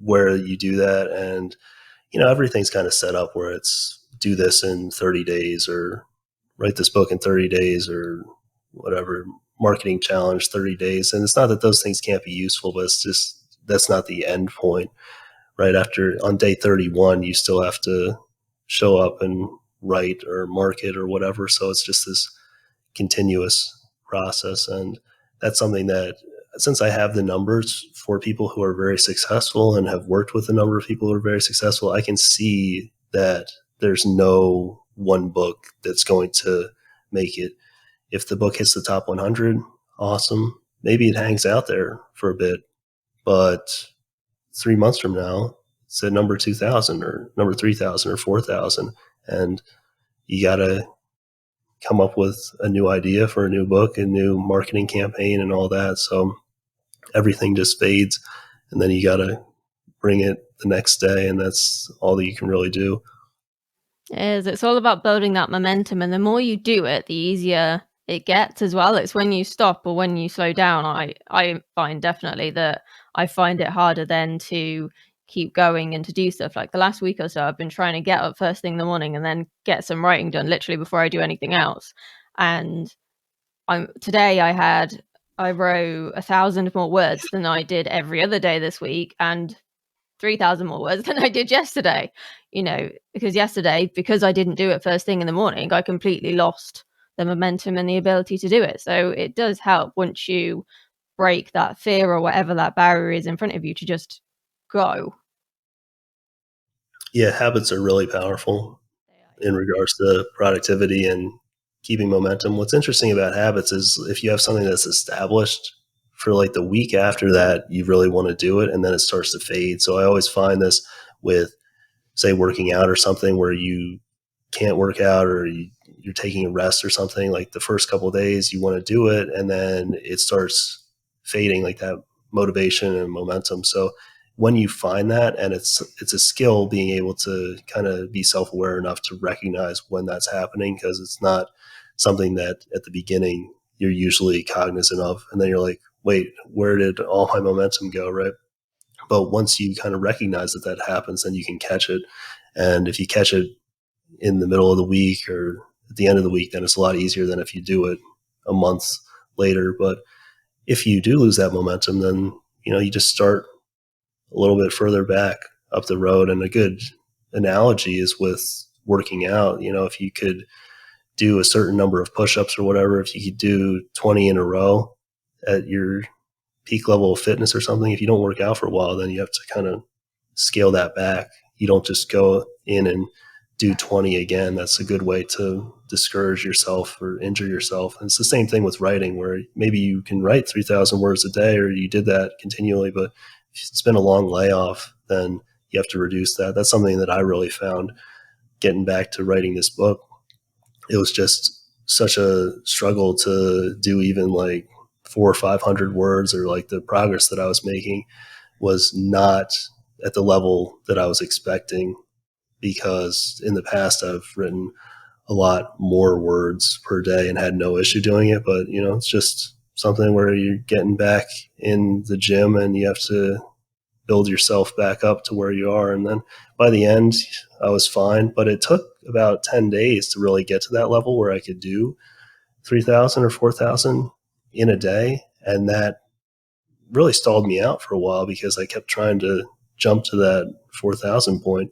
where you do that, and everything's kind of set up where it's do this in 30 days or write this book in 30 days or whatever, marketing challenge 30 days. And it's not that those things can't be useful, but it's just that's not the end point. Right after on day 31, you still have to show up and write or market or whatever. So it's just this continuous process. And that's something that, since I have the numbers for people who are very successful and have worked with a number of people who are very successful, I can see that there's no one book that's going to make it. If the book hits the top 100, awesome. Maybe it hangs out there for a bit, but 3 months from now, it's at number 2,000 or number 3,000 or 4,000. And you got to come up with a new idea for a new book, a new marketing campaign and all that. So everything just fades, and then you got to bring it the next day. And that's all that you can really do. It is. It's all about building that momentum, and the more you do it, the easier it gets as well. It's when you stop or when you slow down. I find definitely that I find it harder then to keep going and to do stuff. Like the last week or so, I've been trying to get up first thing in the morning and then get some writing done literally before I do anything else. And today I wrote 1,000 more words than I did every other day this week, and 3,000 more words than I did yesterday, because I didn't do it first thing in the morning, I completely lost the momentum and the ability to do it. So it does help once you break that fear or whatever that barrier is in front of you to just go. Yeah, habits are really powerful in regards to productivity and keeping momentum. What's interesting about habits is if you have something that's established, for like the week after that, you really want to do it, and then it starts to fade. So I always find this with, say, working out or something where you can't work out or you're taking a rest or something. Like the first couple of days, you want to do it, and then it starts fading, like that motivation and momentum. So when you find that, and it's a skill being able to kind of be self-aware enough to recognize when that's happening, because it's not something that at the beginning you're usually cognizant of, and then you're like, wait, where did all my momentum go, right? But once you kind of recognize that that happens, then you can catch it. And if you catch it in the middle of the week or at the end of the week, then it's a lot easier than if you do it a month later. But if you do lose that momentum, then you just start a little bit further back up the road. And a good analogy is with working out. If you could do a certain number of push-ups or whatever, if you could do 20 in a row at your peak level of fitness or something, if you don't work out for a while, then you have to kind of scale that back. You don't just go in and do 20 again. That's a good way to discourage yourself or injure yourself. And it's the same thing with writing, where maybe you can write 3,000 words a day, or you did that continually, but if it's been a long layoff, then you have to reduce that. That's something that I really found getting back to writing this book. It was just such a struggle to do even like 400 or 500 words, or like the progress that I was making was not at the level that I was expecting, because in the past I've written a lot more words per day and had no issue doing it. But, it's just something where you're getting back in the gym and you have to build yourself back up to where you are. And then by the end, I was fine. But it took about 10 days to really get to that level where I could do 3,000 or 4,000 in a day. And that really stalled me out for a while, because I kept trying to jump to that 4,000 point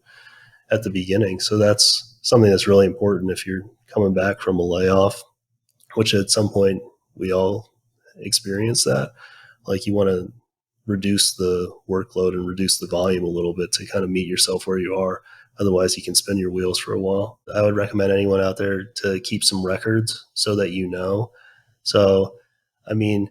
at the beginning. So that's something that's really important if you're coming back from a layoff, which at some point we all experience that. Like, you want to reduce the workload and reduce the volume a little bit to kind of meet yourself where you are. Otherwise, you can spin your wheels for a while. I would recommend anyone out there to keep some records so that you know. So, I mean,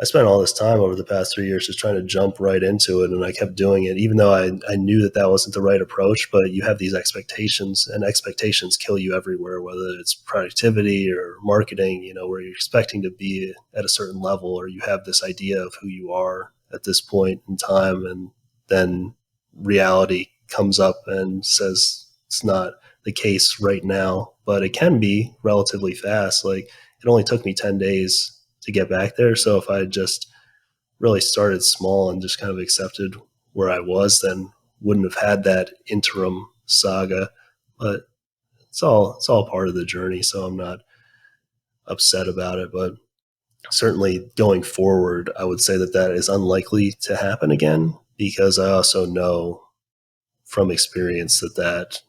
I spent all this time over the past 3 years just trying to jump right into it, and I kept doing it, even though I knew that wasn't the right approach. But you have these expectations, and expectations kill you everywhere, whether it's productivity or marketing, where you're expecting to be at a certain level, or you have this idea of who you are at this point in time, and then reality comes up and says it's not the case right now, but it can be relatively fast. Like, it only took me 10 days to get back there. So if I had just really started small and just kind of accepted where I was, then wouldn't have had that interim saga. But it's all part of the journey, so I'm not upset about it. But certainly going forward, I would say that is unlikely to happen again, because I also know from experience that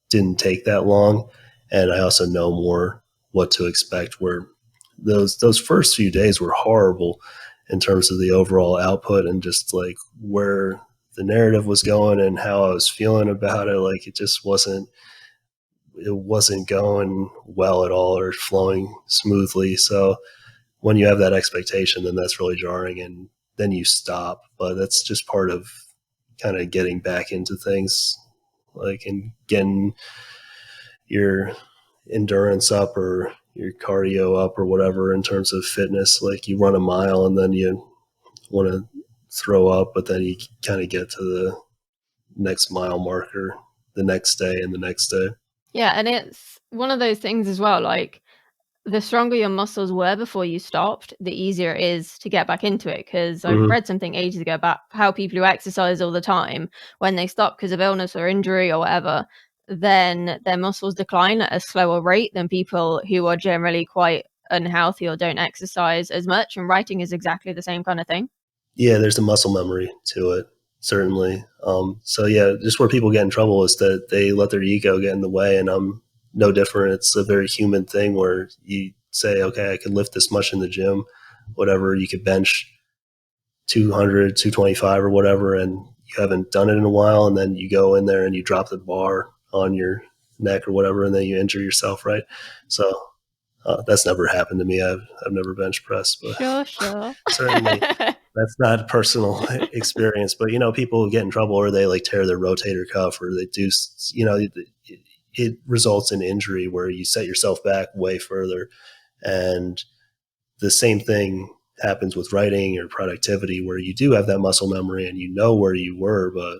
didn't take that long. And I also know more what to expect, where those first few days were horrible in terms of the overall output and just like where the narrative was going and how I was feeling about it. Like, it wasn't going well at all or flowing smoothly. So when you have that expectation, then that's really jarring, and then you stop. But that's just part of kind of getting back into things, like, and getting your endurance up or your cardio up or whatever in terms of fitness. Like, you run a mile and then you want to throw up, but then you kind of get to the next mile marker the next day and the next day. Yeah, and it's one of those things as well, like, the stronger your muscles were before you stopped, the easier it is to get back into it. Because I read something ages ago about how people who exercise all the time, when they stop because of illness or injury or whatever, then their muscles decline at a slower rate than people who are generally quite unhealthy or don't exercise as much. And writing is exactly the same kind of thing. Yeah, there's a muscle memory to it, certainly. So yeah, just where people get in trouble is that they let their ego get in the way, and I'm no different. It's a very human thing where you say, okay, I can lift this much in the gym, whatever. You could bench 200, 225 or whatever, and you haven't done it in a while, and then you go in there and you drop the bar on your neck or whatever, and then you injure yourself, right? So that's never happened to me. I've never bench pressed, but Sure. certainly that's not personal experience. But people get in trouble, or they like tear their rotator cuff, or they do, it results in injury where you set yourself back way further. And the same thing happens with writing or productivity, where you do have that muscle memory and you know where you were, but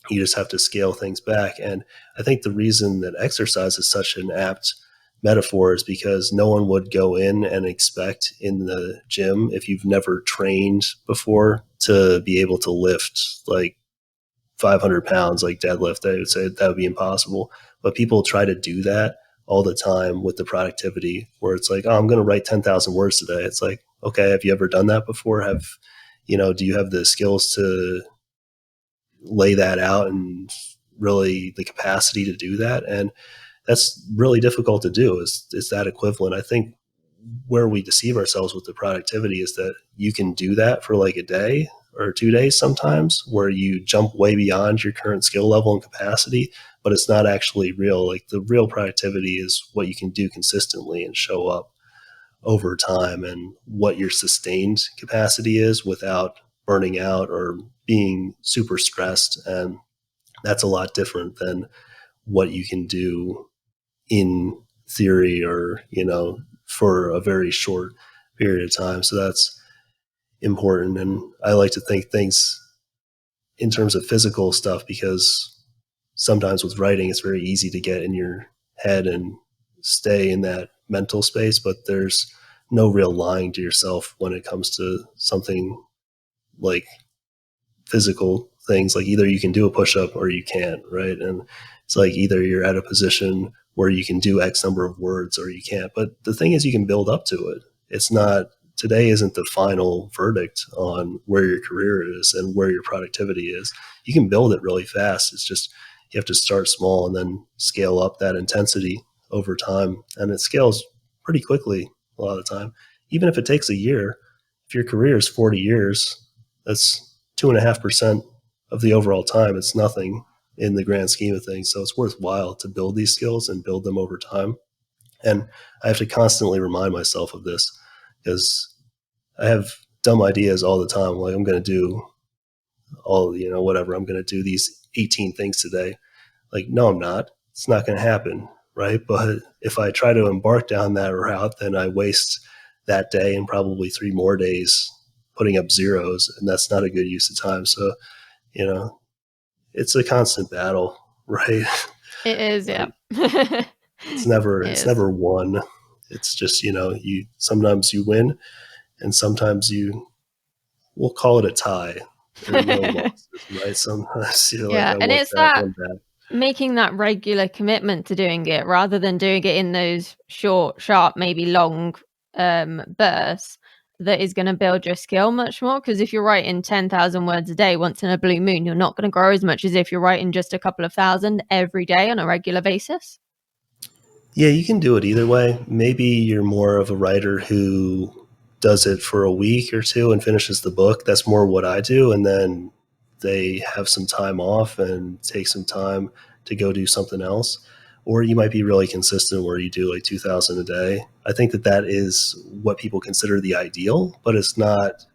you just have to scale things back. And I think the reason that exercise is such an apt metaphor is because no one would go in and expect in the gym, if you've never trained before, to be able to lift like 500 pounds, like deadlift. They would say that would be impossible. But people try to do that all the time with the productivity, where it's like, oh, I'm going to write 10,000 words today. It's like, okay, have you ever done that before? Do you have the skills to lay that out and really the capacity to do that. And that's really difficult to do, is that equivalent. I think where we deceive ourselves with the productivity is that you can do that for like a day or 2 days sometimes, where you jump way beyond your current skill level and capacity, but it's not actually real. Like the real productivity is what you can do consistently and show up over time, and what your sustained capacity is without burning out or being super stressed. And that's a lot different than what you can do in theory, or, for a very short period of time. So that's important. And I like to think things in terms of physical stuff, because sometimes with writing, it's very easy to get in your head and stay in that mental space, but there's no real lying to yourself when it comes to something like physical things. Like either you can do a push-up or you can't, right? And it's like either you're at a position where you can do X number of words or you can't. But the thing is, you can build up to it. It's not, today isn't the final verdict on where your career is and where your productivity is. You can build it really fast. It's just, you have to start small and then scale up that intensity over time. And it scales pretty quickly a lot of the time. Even if it takes a year, if your career is 40 years, that's 2.5% of the overall time. It's nothing in the grand scheme of things. So it's worthwhile to build these skills and build them over time. And I have to constantly remind myself of this, because I have dumb ideas all the time. Like, I'm going to do whatever. I'm going to do these 18 things today. Like, no, I'm not. It's not going to happen, right? But if I try to embark down that route, then I waste that day and probably 3 more days putting up zeros, and that's not a good use of time. So, it's a constant battle, right? It is, yeah. It's never won. It's just, you sometimes you win, and sometimes we'll call it a tie. There are no losses, right? Sometimes and it's that making that regular commitment to doing it, rather than doing it in those short, sharp, maybe long bursts, that is going to build your skill much more. Because if you're writing 10,000 words a day once in a blue moon, you're not going to grow as much as if you're writing just a couple of thousand every day on a regular basis. Yeah, you can do it either way. Maybe you're more of a writer who does it for a week or two and finishes the book. That's more what I do. And then they have some time off and take some time to go do something else. Or you might be really consistent where you do like 2,000 a day. I think that is what people consider the ideal, but it's not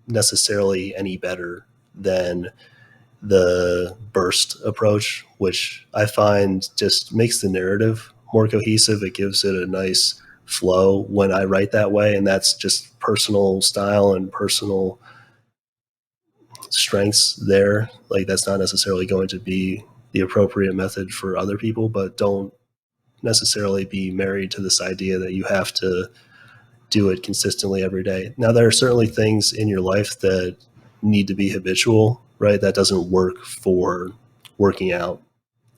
necessarily any better than the burst approach, which I find just makes the narrative more cohesive. It gives it a nice flow when I write that way, and that's just personal style and personal strengths there. Like, that's not necessarily going to be the appropriate method for other people, but don't necessarily be married to this idea that you have to do it consistently every day. Now, there are certainly things in your life that need to be habitual, right? That doesn't work for working out.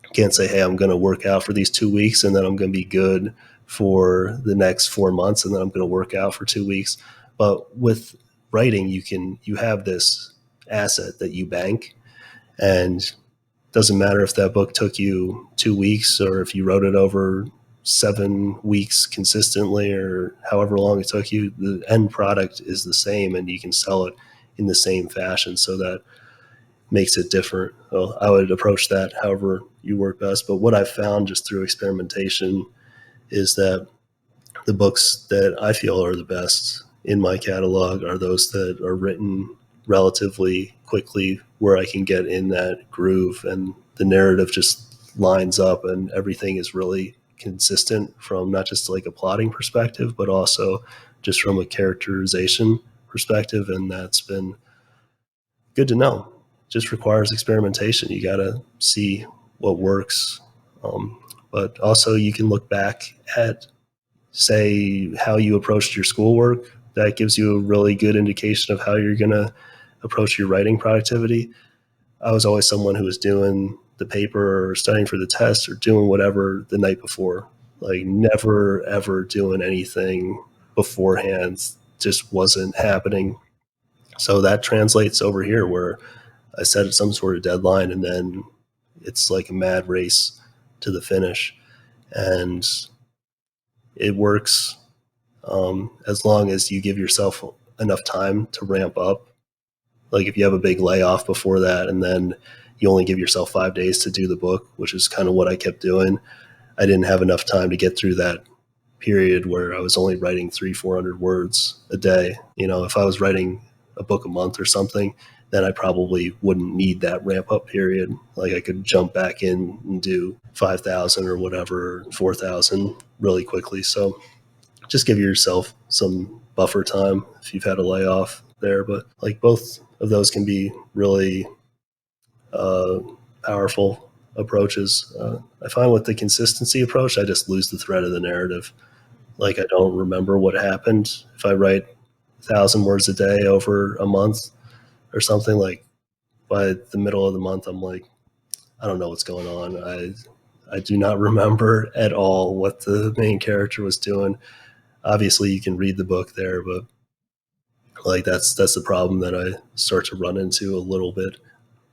You can't say, hey, I'm going to work out for these 2 weeks and then I'm going to be good for the next 4 months and then I'm going to work out for 2 weeks. But with writing, you have this asset that you bank, and it doesn't matter if that book took you 2 weeks or if you wrote it over 7 weeks consistently or however long it took you, the end product is the same and you can sell it in the same fashion. So that makes it different. Well, I would approach that however you work best. But what I've found just through experimentation is that the books that I feel are the best in my catalog are those that are written relatively quickly, where I can get in that groove and the narrative just lines up and everything is really consistent from not just like a plotting perspective, but also just from a characterization perspective. And that's been good to know. It just requires experimentation. You got to see what works. But also you can look back at, say, how you approached your schoolwork. That gives you a really good indication of how you're going to approach your writing productivity. I was always someone who was doing the paper or studying for the test or doing whatever the night before, like never, ever doing anything beforehand. Just wasn't happening. So that translates over here, where I set some sort of deadline and then it's like a mad race to the finish. And it works as long as you give yourself enough time to ramp up. Like if you have a big layoff before that and then you only give yourself 5 days to do the book, which is kind of what I kept doing. I didn't have enough time to get through that period where I was only writing 300-400 words a day. You know, if I was writing a book a month or something, then I probably wouldn't need that ramp up period. Like I could jump back in and do 5,000 or whatever, 4,000 really quickly. So just give yourself some buffer time if you've had a layoff there. But like both of those can be really powerful approaches. I find with the consistency approach, I just lose the thread of the narrative. Like I don't remember what happened. If I write 1,000 words a day over a month or something, like by the middle of the month, I'm like, I don't know what's going on. I do not remember at all what the main character was doing. Obviously you can read the book there, but like that's the problem that I start to run into a little bit.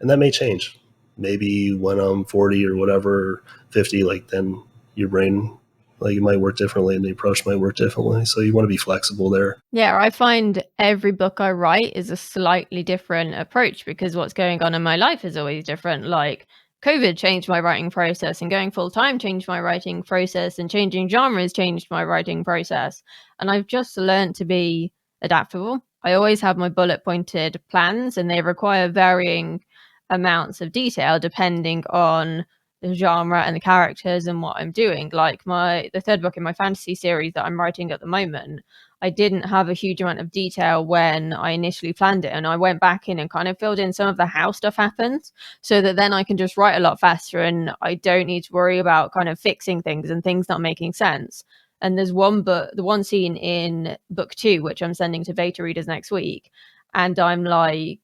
And that may change. Maybe when I'm 40 or whatever, 50, like then your brain, like it might work differently and the approach might work differently. So you want to be flexible there. Yeah, I find every book I write is a slightly different approach because what's going on in my life is always different. Like COVID changed my writing process, and going full time changed my writing process, and changing genres changed my writing process. And I've just learned to be adaptable. I always have my bullet pointed plans, and they require varying amounts of detail depending on the genre and the characters and what I'm doing. Like the third book in my fantasy series that I'm writing at the moment, I didn't have a huge amount of detail when I initially planned it, and I went back in and kind of filled in some of the how stuff happens so that then I can just write a lot faster and I don't need to worry about kind of fixing things and things not making sense. And there's the one scene in book 2 which I'm sending to beta readers next week, and I'm like,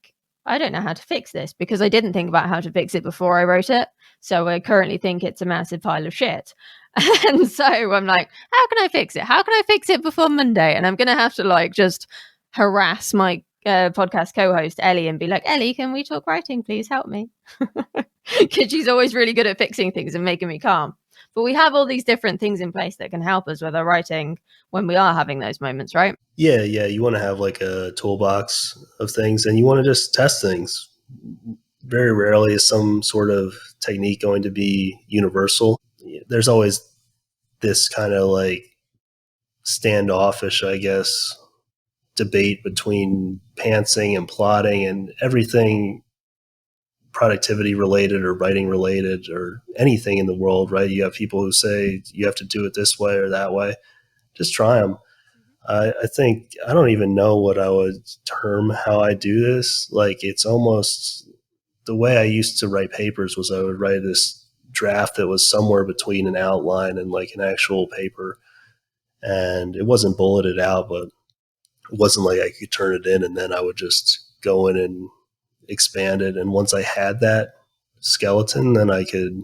I don't know how to fix this because I didn't think about how to fix it before I wrote it. So I currently think it's a massive pile of shit. And so I'm like, how can I fix it? How can I fix it before Monday? And I'm going to have to like just harass my podcast co-host Ellie and be like, Ellie, can we talk writing? Please help me. Because she's always really good at fixing things and making me calm. But we have all these different things in place that can help us with our writing when we are having those moments, right? Yeah. You want to have like a toolbox of things and you want to just test things. Very rarely is some sort of technique going to be universal. There's always this kind of like standoffish, I guess, debate between pantsing and plotting and everything productivity related or writing related or anything in the world, right? You have people who say you have to do it this way or that way. Just try them. I think I don't even know what I would term how I do this. Like it's almost the way I used to write papers was I would write this draft that was somewhere between an outline and like an actual paper. And it wasn't bulleted out, but it wasn't like I could turn it in and then I would just go in and expand it. And once I had that skeleton, then I could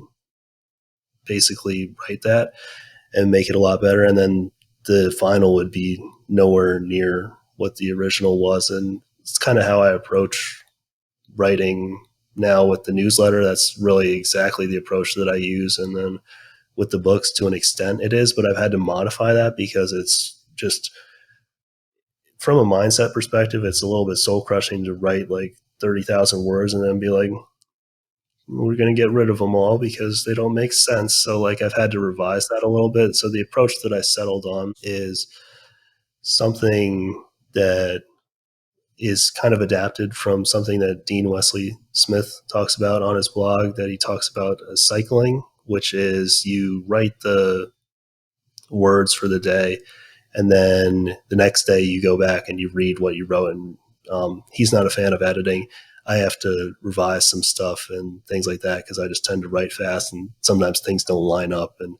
basically write that and make it a lot better. And then the final would be nowhere near what the original was. And it's kind of how I approach writing now with the newsletter. That's really exactly the approach that I use. And then with the books to an extent it is, but I've had to modify that because it's just from a mindset perspective, it's a little bit soul crushing to write like 30,000 words and then be like, we're going to get rid of them all because they don't make sense. So like I've had to revise that a little bit. So the approach that I settled on is something that is kind of adapted from something that Dean Wesley Smith talks about on his blog, that he talks about cycling, which is you write the words for the day and then the next day you go back and you read what you wrote. And he's not a fan of editing. I have to revise some stuff and things like that because I just tend to write fast and sometimes things don't line up and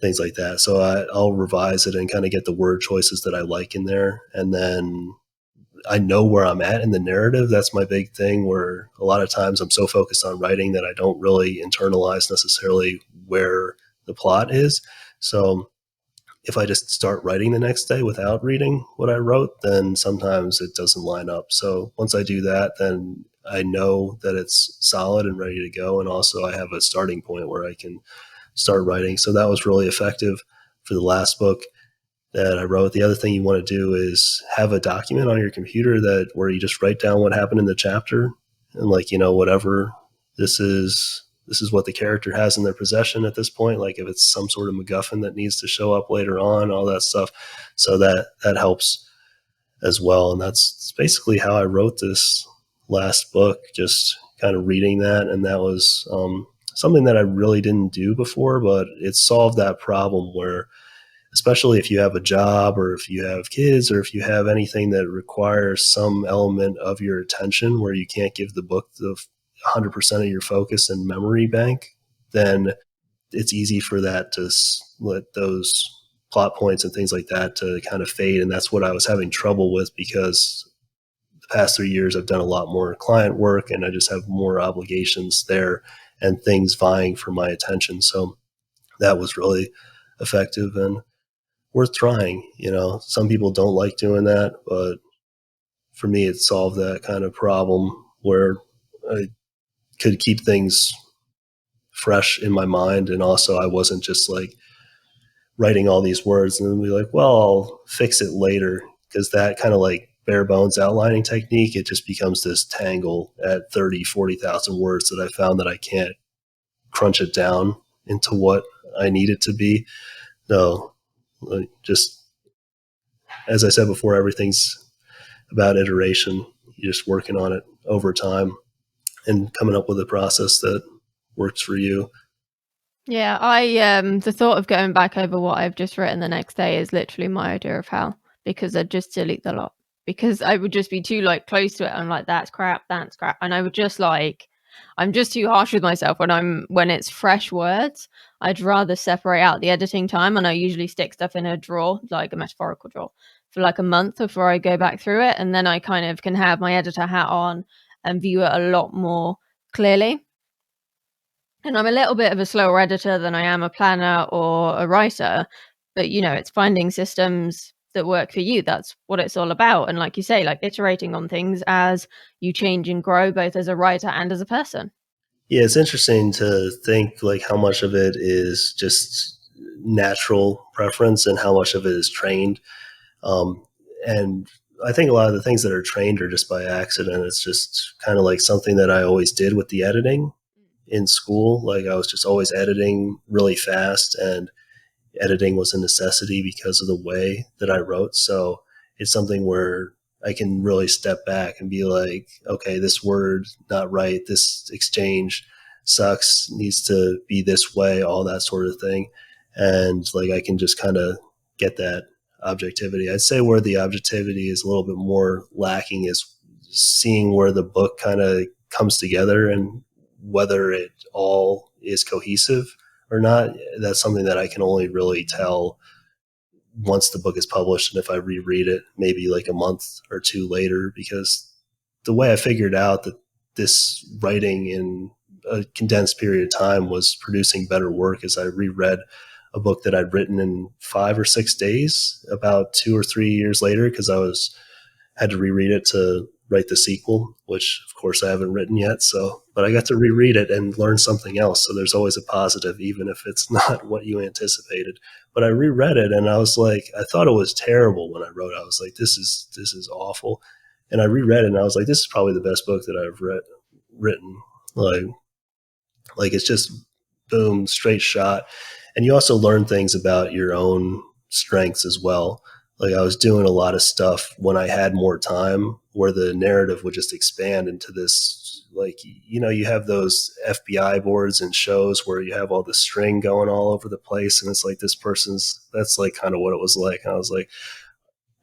things like that. So I'll revise it and kind of get the word choices that I like in there. And then I know where I'm at in the narrative. That's my big thing, where a lot of times I'm so focused on writing that I don't really internalize necessarily where the plot is. So if I just start writing the next day without reading what I wrote, then sometimes it doesn't line up. So once I do that, then I know that it's solid and ready to go. And also I have a starting point where I can start writing. So that was really effective for the last book that I wrote. The other thing you want to do is have a document on your computer that where you just write down what happened in the chapter, and like, whatever this is what the character has in their possession at this point. Like if it's some sort of MacGuffin that needs to show up later on, all that stuff. So that helps as well. And that's basically how I wrote this last book, just kind of reading that. And that was something that I really didn't do before, but it solved that problem where, especially if you have a job or if you have kids or if you have anything that requires some element of your attention where you can't give the book the 100% of your focus and memory bank, then it's easy for that to let those plot points and things like that to kind of fade. And that's what I was having trouble with, because the past 3 years I've done a lot more client work and I just have more obligations there and things vying for my attention. So that was really effective and worth trying. Some people don't like doing that, but for me, it solved that kind of problem where I could keep things fresh in my mind. And also I wasn't just like writing all these words and then be like, well, I'll fix it later. Because that kind of like bare bones outlining technique, it just becomes this tangle at 30, 40,000 words that I found that I can't crunch it down into what I need it to be. No, just as I said before, everything's about iteration. You're just working on it over time and coming up with a process that works for you. Yeah, I the thought of going back over what I've just written the next day is literally my idea of hell, because I'd just delete the lot, because I would just be too like close to it. I'm like, that's crap, and I would just like, I'm just too harsh with myself when it's fresh words. I'd rather separate out the editing time, and I usually stick stuff in a drawer, like a metaphorical drawer, for like a month before I go back through it, and then I kind of can have my editor hat on and view it a lot more clearly. And I'm a little bit of a slower editor than I am a planner or a writer, but it's finding systems that work for you. That's what it's all about. And like you say, like iterating on things as you change and grow, both as a writer and as a person. Yeah, it's interesting to think like how much of it is just natural preference and how much of it is trained. And I think a lot of the things that are trained are just by accident. It's just kind of like something that I always did with the editing in school. Like I was just always editing really fast, and editing was a necessity because of the way that I wrote. So it's something where I can really step back and be like, okay, this word not right, this exchange sucks, needs to be this way, all that sort of thing. And like I can just kind of get that objectivity. I'd say where the objectivity is a little bit more lacking is seeing where the book kind of comes together and whether it all is cohesive or not. That's something that I can only really tell once the book is published, and if I reread it maybe like a month or two later, because the way I figured out that this writing in a condensed period of time was producing better work is I reread a book that I'd written in 5 or 6 days about 2 or 3 years later, because had to reread it to write the sequel, which of course I haven't written yet. But I got to reread it and learn something else. So there's always a positive, even if it's not what you anticipated. But I reread it and I was like, I thought it was terrible when I wrote it. I was like, this is awful. And I reread it and I was like, this is probably the best book that I've written. Like it's just boom, straight shot. And you also learn things about your own strengths as well. Like I was doing a lot of stuff when I had more time where the narrative would just expand into this, like, you have those FBI boards and shows where you have all the string going all over the place. And it's like that's like kind of what it was like. And I was like,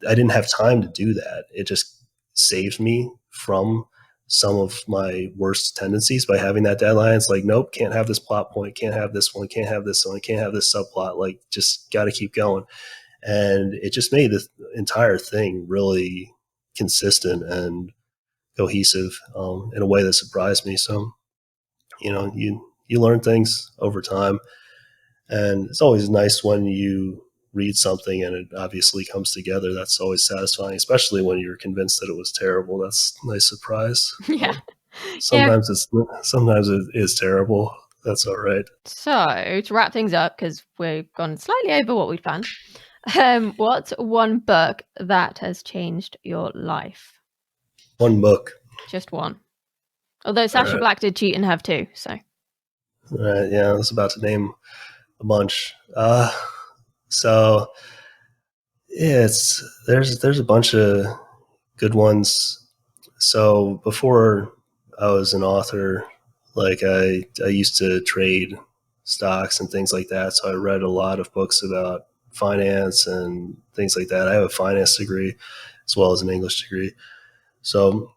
I didn't have time to do that. It just saved me from some of my worst tendencies by having that deadline. It's like, nope, can't have this plot point, can't have this one, can't have this one, can't have this subplot. Like, just got to keep going. And it just made the entire thing really consistent and cohesive in a way that surprised me. So, you learn things over time, and it's always nice when you read something and it obviously comes together, that's always satisfying, especially when you're convinced that it was terrible. That's a nice surprise. Yeah. Sometimes it is terrible. That's all right. So to wrap things up, because we've gone slightly over what we'd planned, what's one book that has changed your life? One book. Just one. Although Sacha Black did cheat and have two, so. Right, yeah, I was about to name a bunch. So yeah, there's a bunch of good ones. So before I was an author, like I used to trade stocks and things like that. So I read a lot of books about finance and things like that. I have a finance degree as well as an English degree. So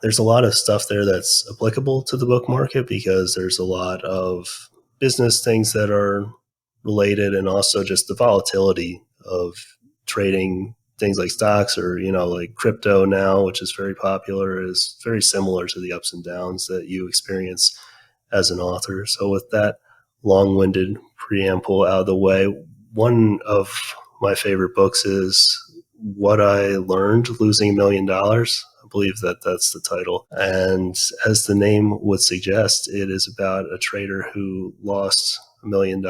there's a lot of stuff there that's applicable to the book market because there's a lot of business things that are related, and also just the volatility of trading things like stocks or, like crypto now, which is very popular, is very similar to the ups and downs that you experience as an author. So with that long-winded preamble out of the way, one of my favorite books is What I Learned Losing $1 Million. I believe that that's the title. And as the name would suggest, it is about a trader who lost $1 million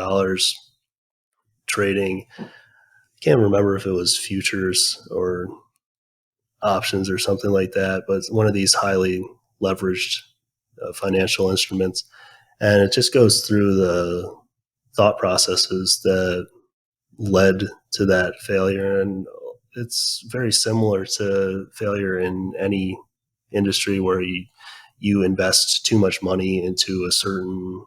trading. I can't remember if it was futures or options or something like that, but one of these highly leveraged financial instruments. And it just goes through the thought processes that led to that failure. And it's very similar to failure in any industry where you invest too much money into a certain,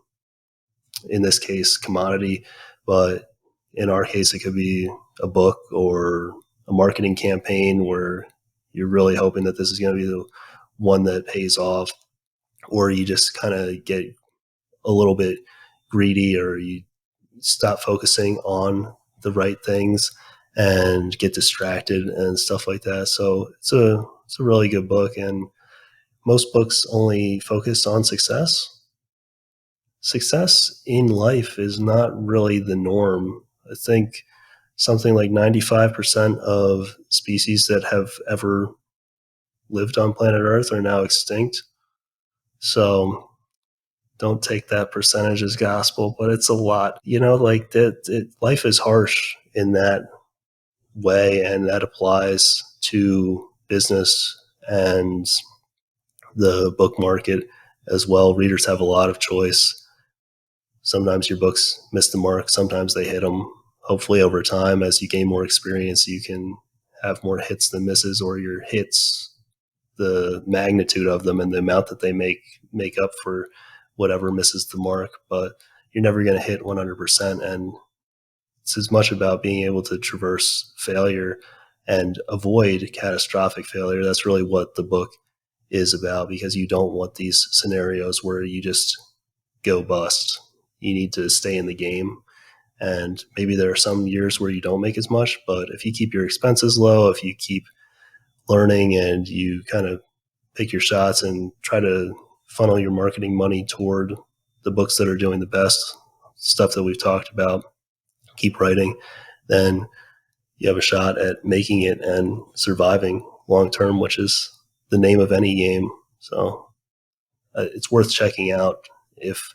in this case, commodity. But in our case, it could be a book or a marketing campaign where you're really hoping that this is going to be the one that pays off, or you just kind of get a little bit greedy, or you stop focusing on the right things and get distracted and stuff like that. So it's a really good book, and most books only focus on success. Success in life is not really the norm. I think something like 95% of species that have ever lived on planet Earth are now extinct. So don't take that percentage as gospel, but it's a lot. Like that, life is harsh in that way, and that applies to business and the book market as well. Readers have a lot of choice. Sometimes your books miss the mark, sometimes they hit them. Hopefully over time, as you gain more experience, you can have more hits than misses, or your hits, the magnitude of them and the amount that they make up for whatever misses the mark. But you're never going to hit 100%. And it's as much about being able to traverse failure and avoid catastrophic failure. That's really what the book is about, because you don't want these scenarios where you just go bust. You need to stay in the game. And maybe there are some years where you don't make as much, but if you keep your expenses low, if you keep learning and you kind of pick your shots and try to funnel your marketing money toward the books that are doing the best, stuff that we've talked about, keep writing, then you have a shot at making it and surviving long term, which is the name of any game. So it's worth checking out if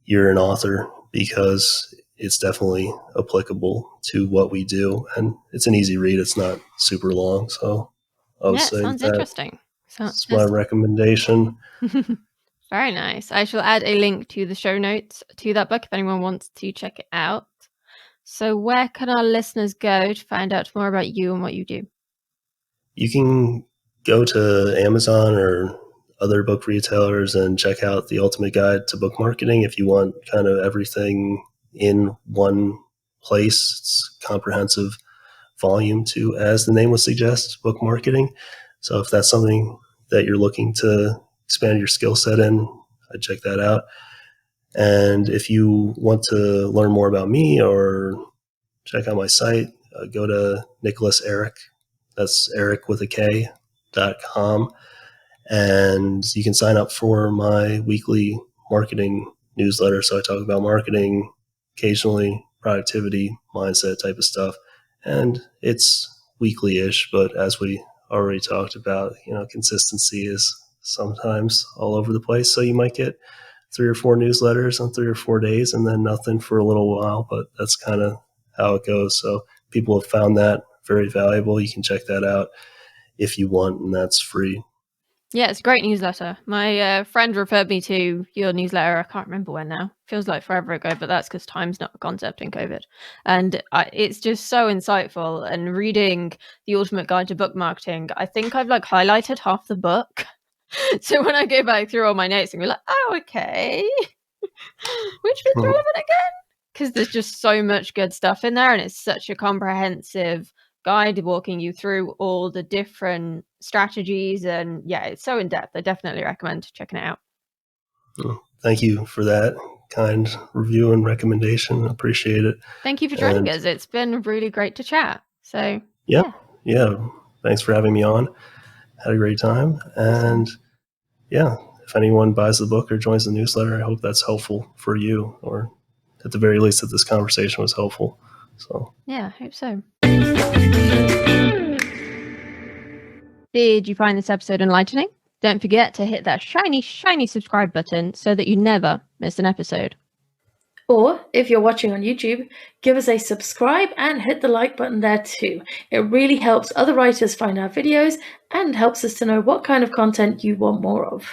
you're an author, because it's definitely applicable to what we do, and it's an easy read. It's not super long, so I would say sounds interesting. That's my recommendation. Very nice. I shall add a link to the show notes to that book if anyone wants to check it out. So where can our listeners go to find out more about you and what you do? You can go to Amazon or other book retailers and check out The Ultimate Guide to Book Marketing if you want kind of everything in one place. It's comprehensive volume to, as the name would suggest, book marketing. So if that's something that you're looking to expand your skill set in, I'd check that out. And if you want to learn more about me or check out my site, go to Nicholas Erik. That's Erik with a K.com. And you can sign up for my weekly marketing newsletter. So I talk about marketing, occasionally productivity mindset type of stuff. And it's weekly-ish, but as we already talked about, consistency is sometimes all over the place. So you might get 3 or 4 newsletters on 3 or 4 days and then nothing for a little while, but that's kind of how it goes. So people have found that very valuable. You can check that out if you want, and that's free. Yeah, it's a great newsletter. My friend referred me to your newsletter. I can't remember when now. Feels like forever ago, but that's because time's not a concept in COVID. And it's just so insightful. And reading The Ultimate Guide to Book Marketing, I think I've highlighted half the book. So when I go back through all my notes and be like, oh, okay, which bit's relevant again? Because there's just so much good stuff in there, and it's such a comprehensive guide walking you through all the different strategies, and yeah, it's so in depth. I definitely recommend checking it out. Thank you for that kind review and recommendation. Appreciate it. Thank you for joining us. It's been really great to chat. So yeah. Thanks for having me on. Had a great time. And yeah, if anyone buys the book or joins the newsletter, I hope that's helpful for you, or at the very least that this conversation was helpful. So yeah, I hope so. Did you find this episode enlightening? Don't forget to hit that shiny, shiny subscribe button so that you never miss an episode. Or if you're watching on YouTube, give us a subscribe and hit the like button there too. It really helps other writers find our videos and helps us to know what kind of content you want more of.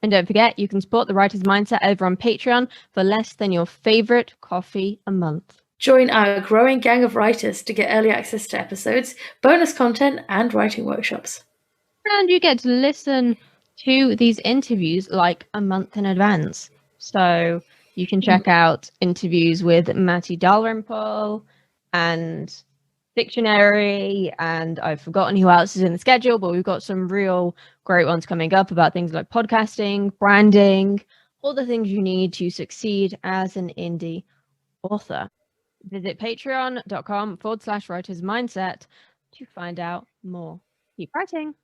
And don't forget, you can support The Writer's Mindset over on Patreon for less than your favorite coffee a month. Join our growing gang of writers to get early access to episodes, bonus content, and writing workshops. And you get to listen to these interviews a month in advance. So you can check out interviews with Matty Dalrymple and Dictionary, and I've forgotten who else is in the schedule, but we've got some real great ones coming up about things like podcasting, branding, all the things you need to succeed as an indie author. Visit patreon.com/writersmindset to find out more. Keep writing.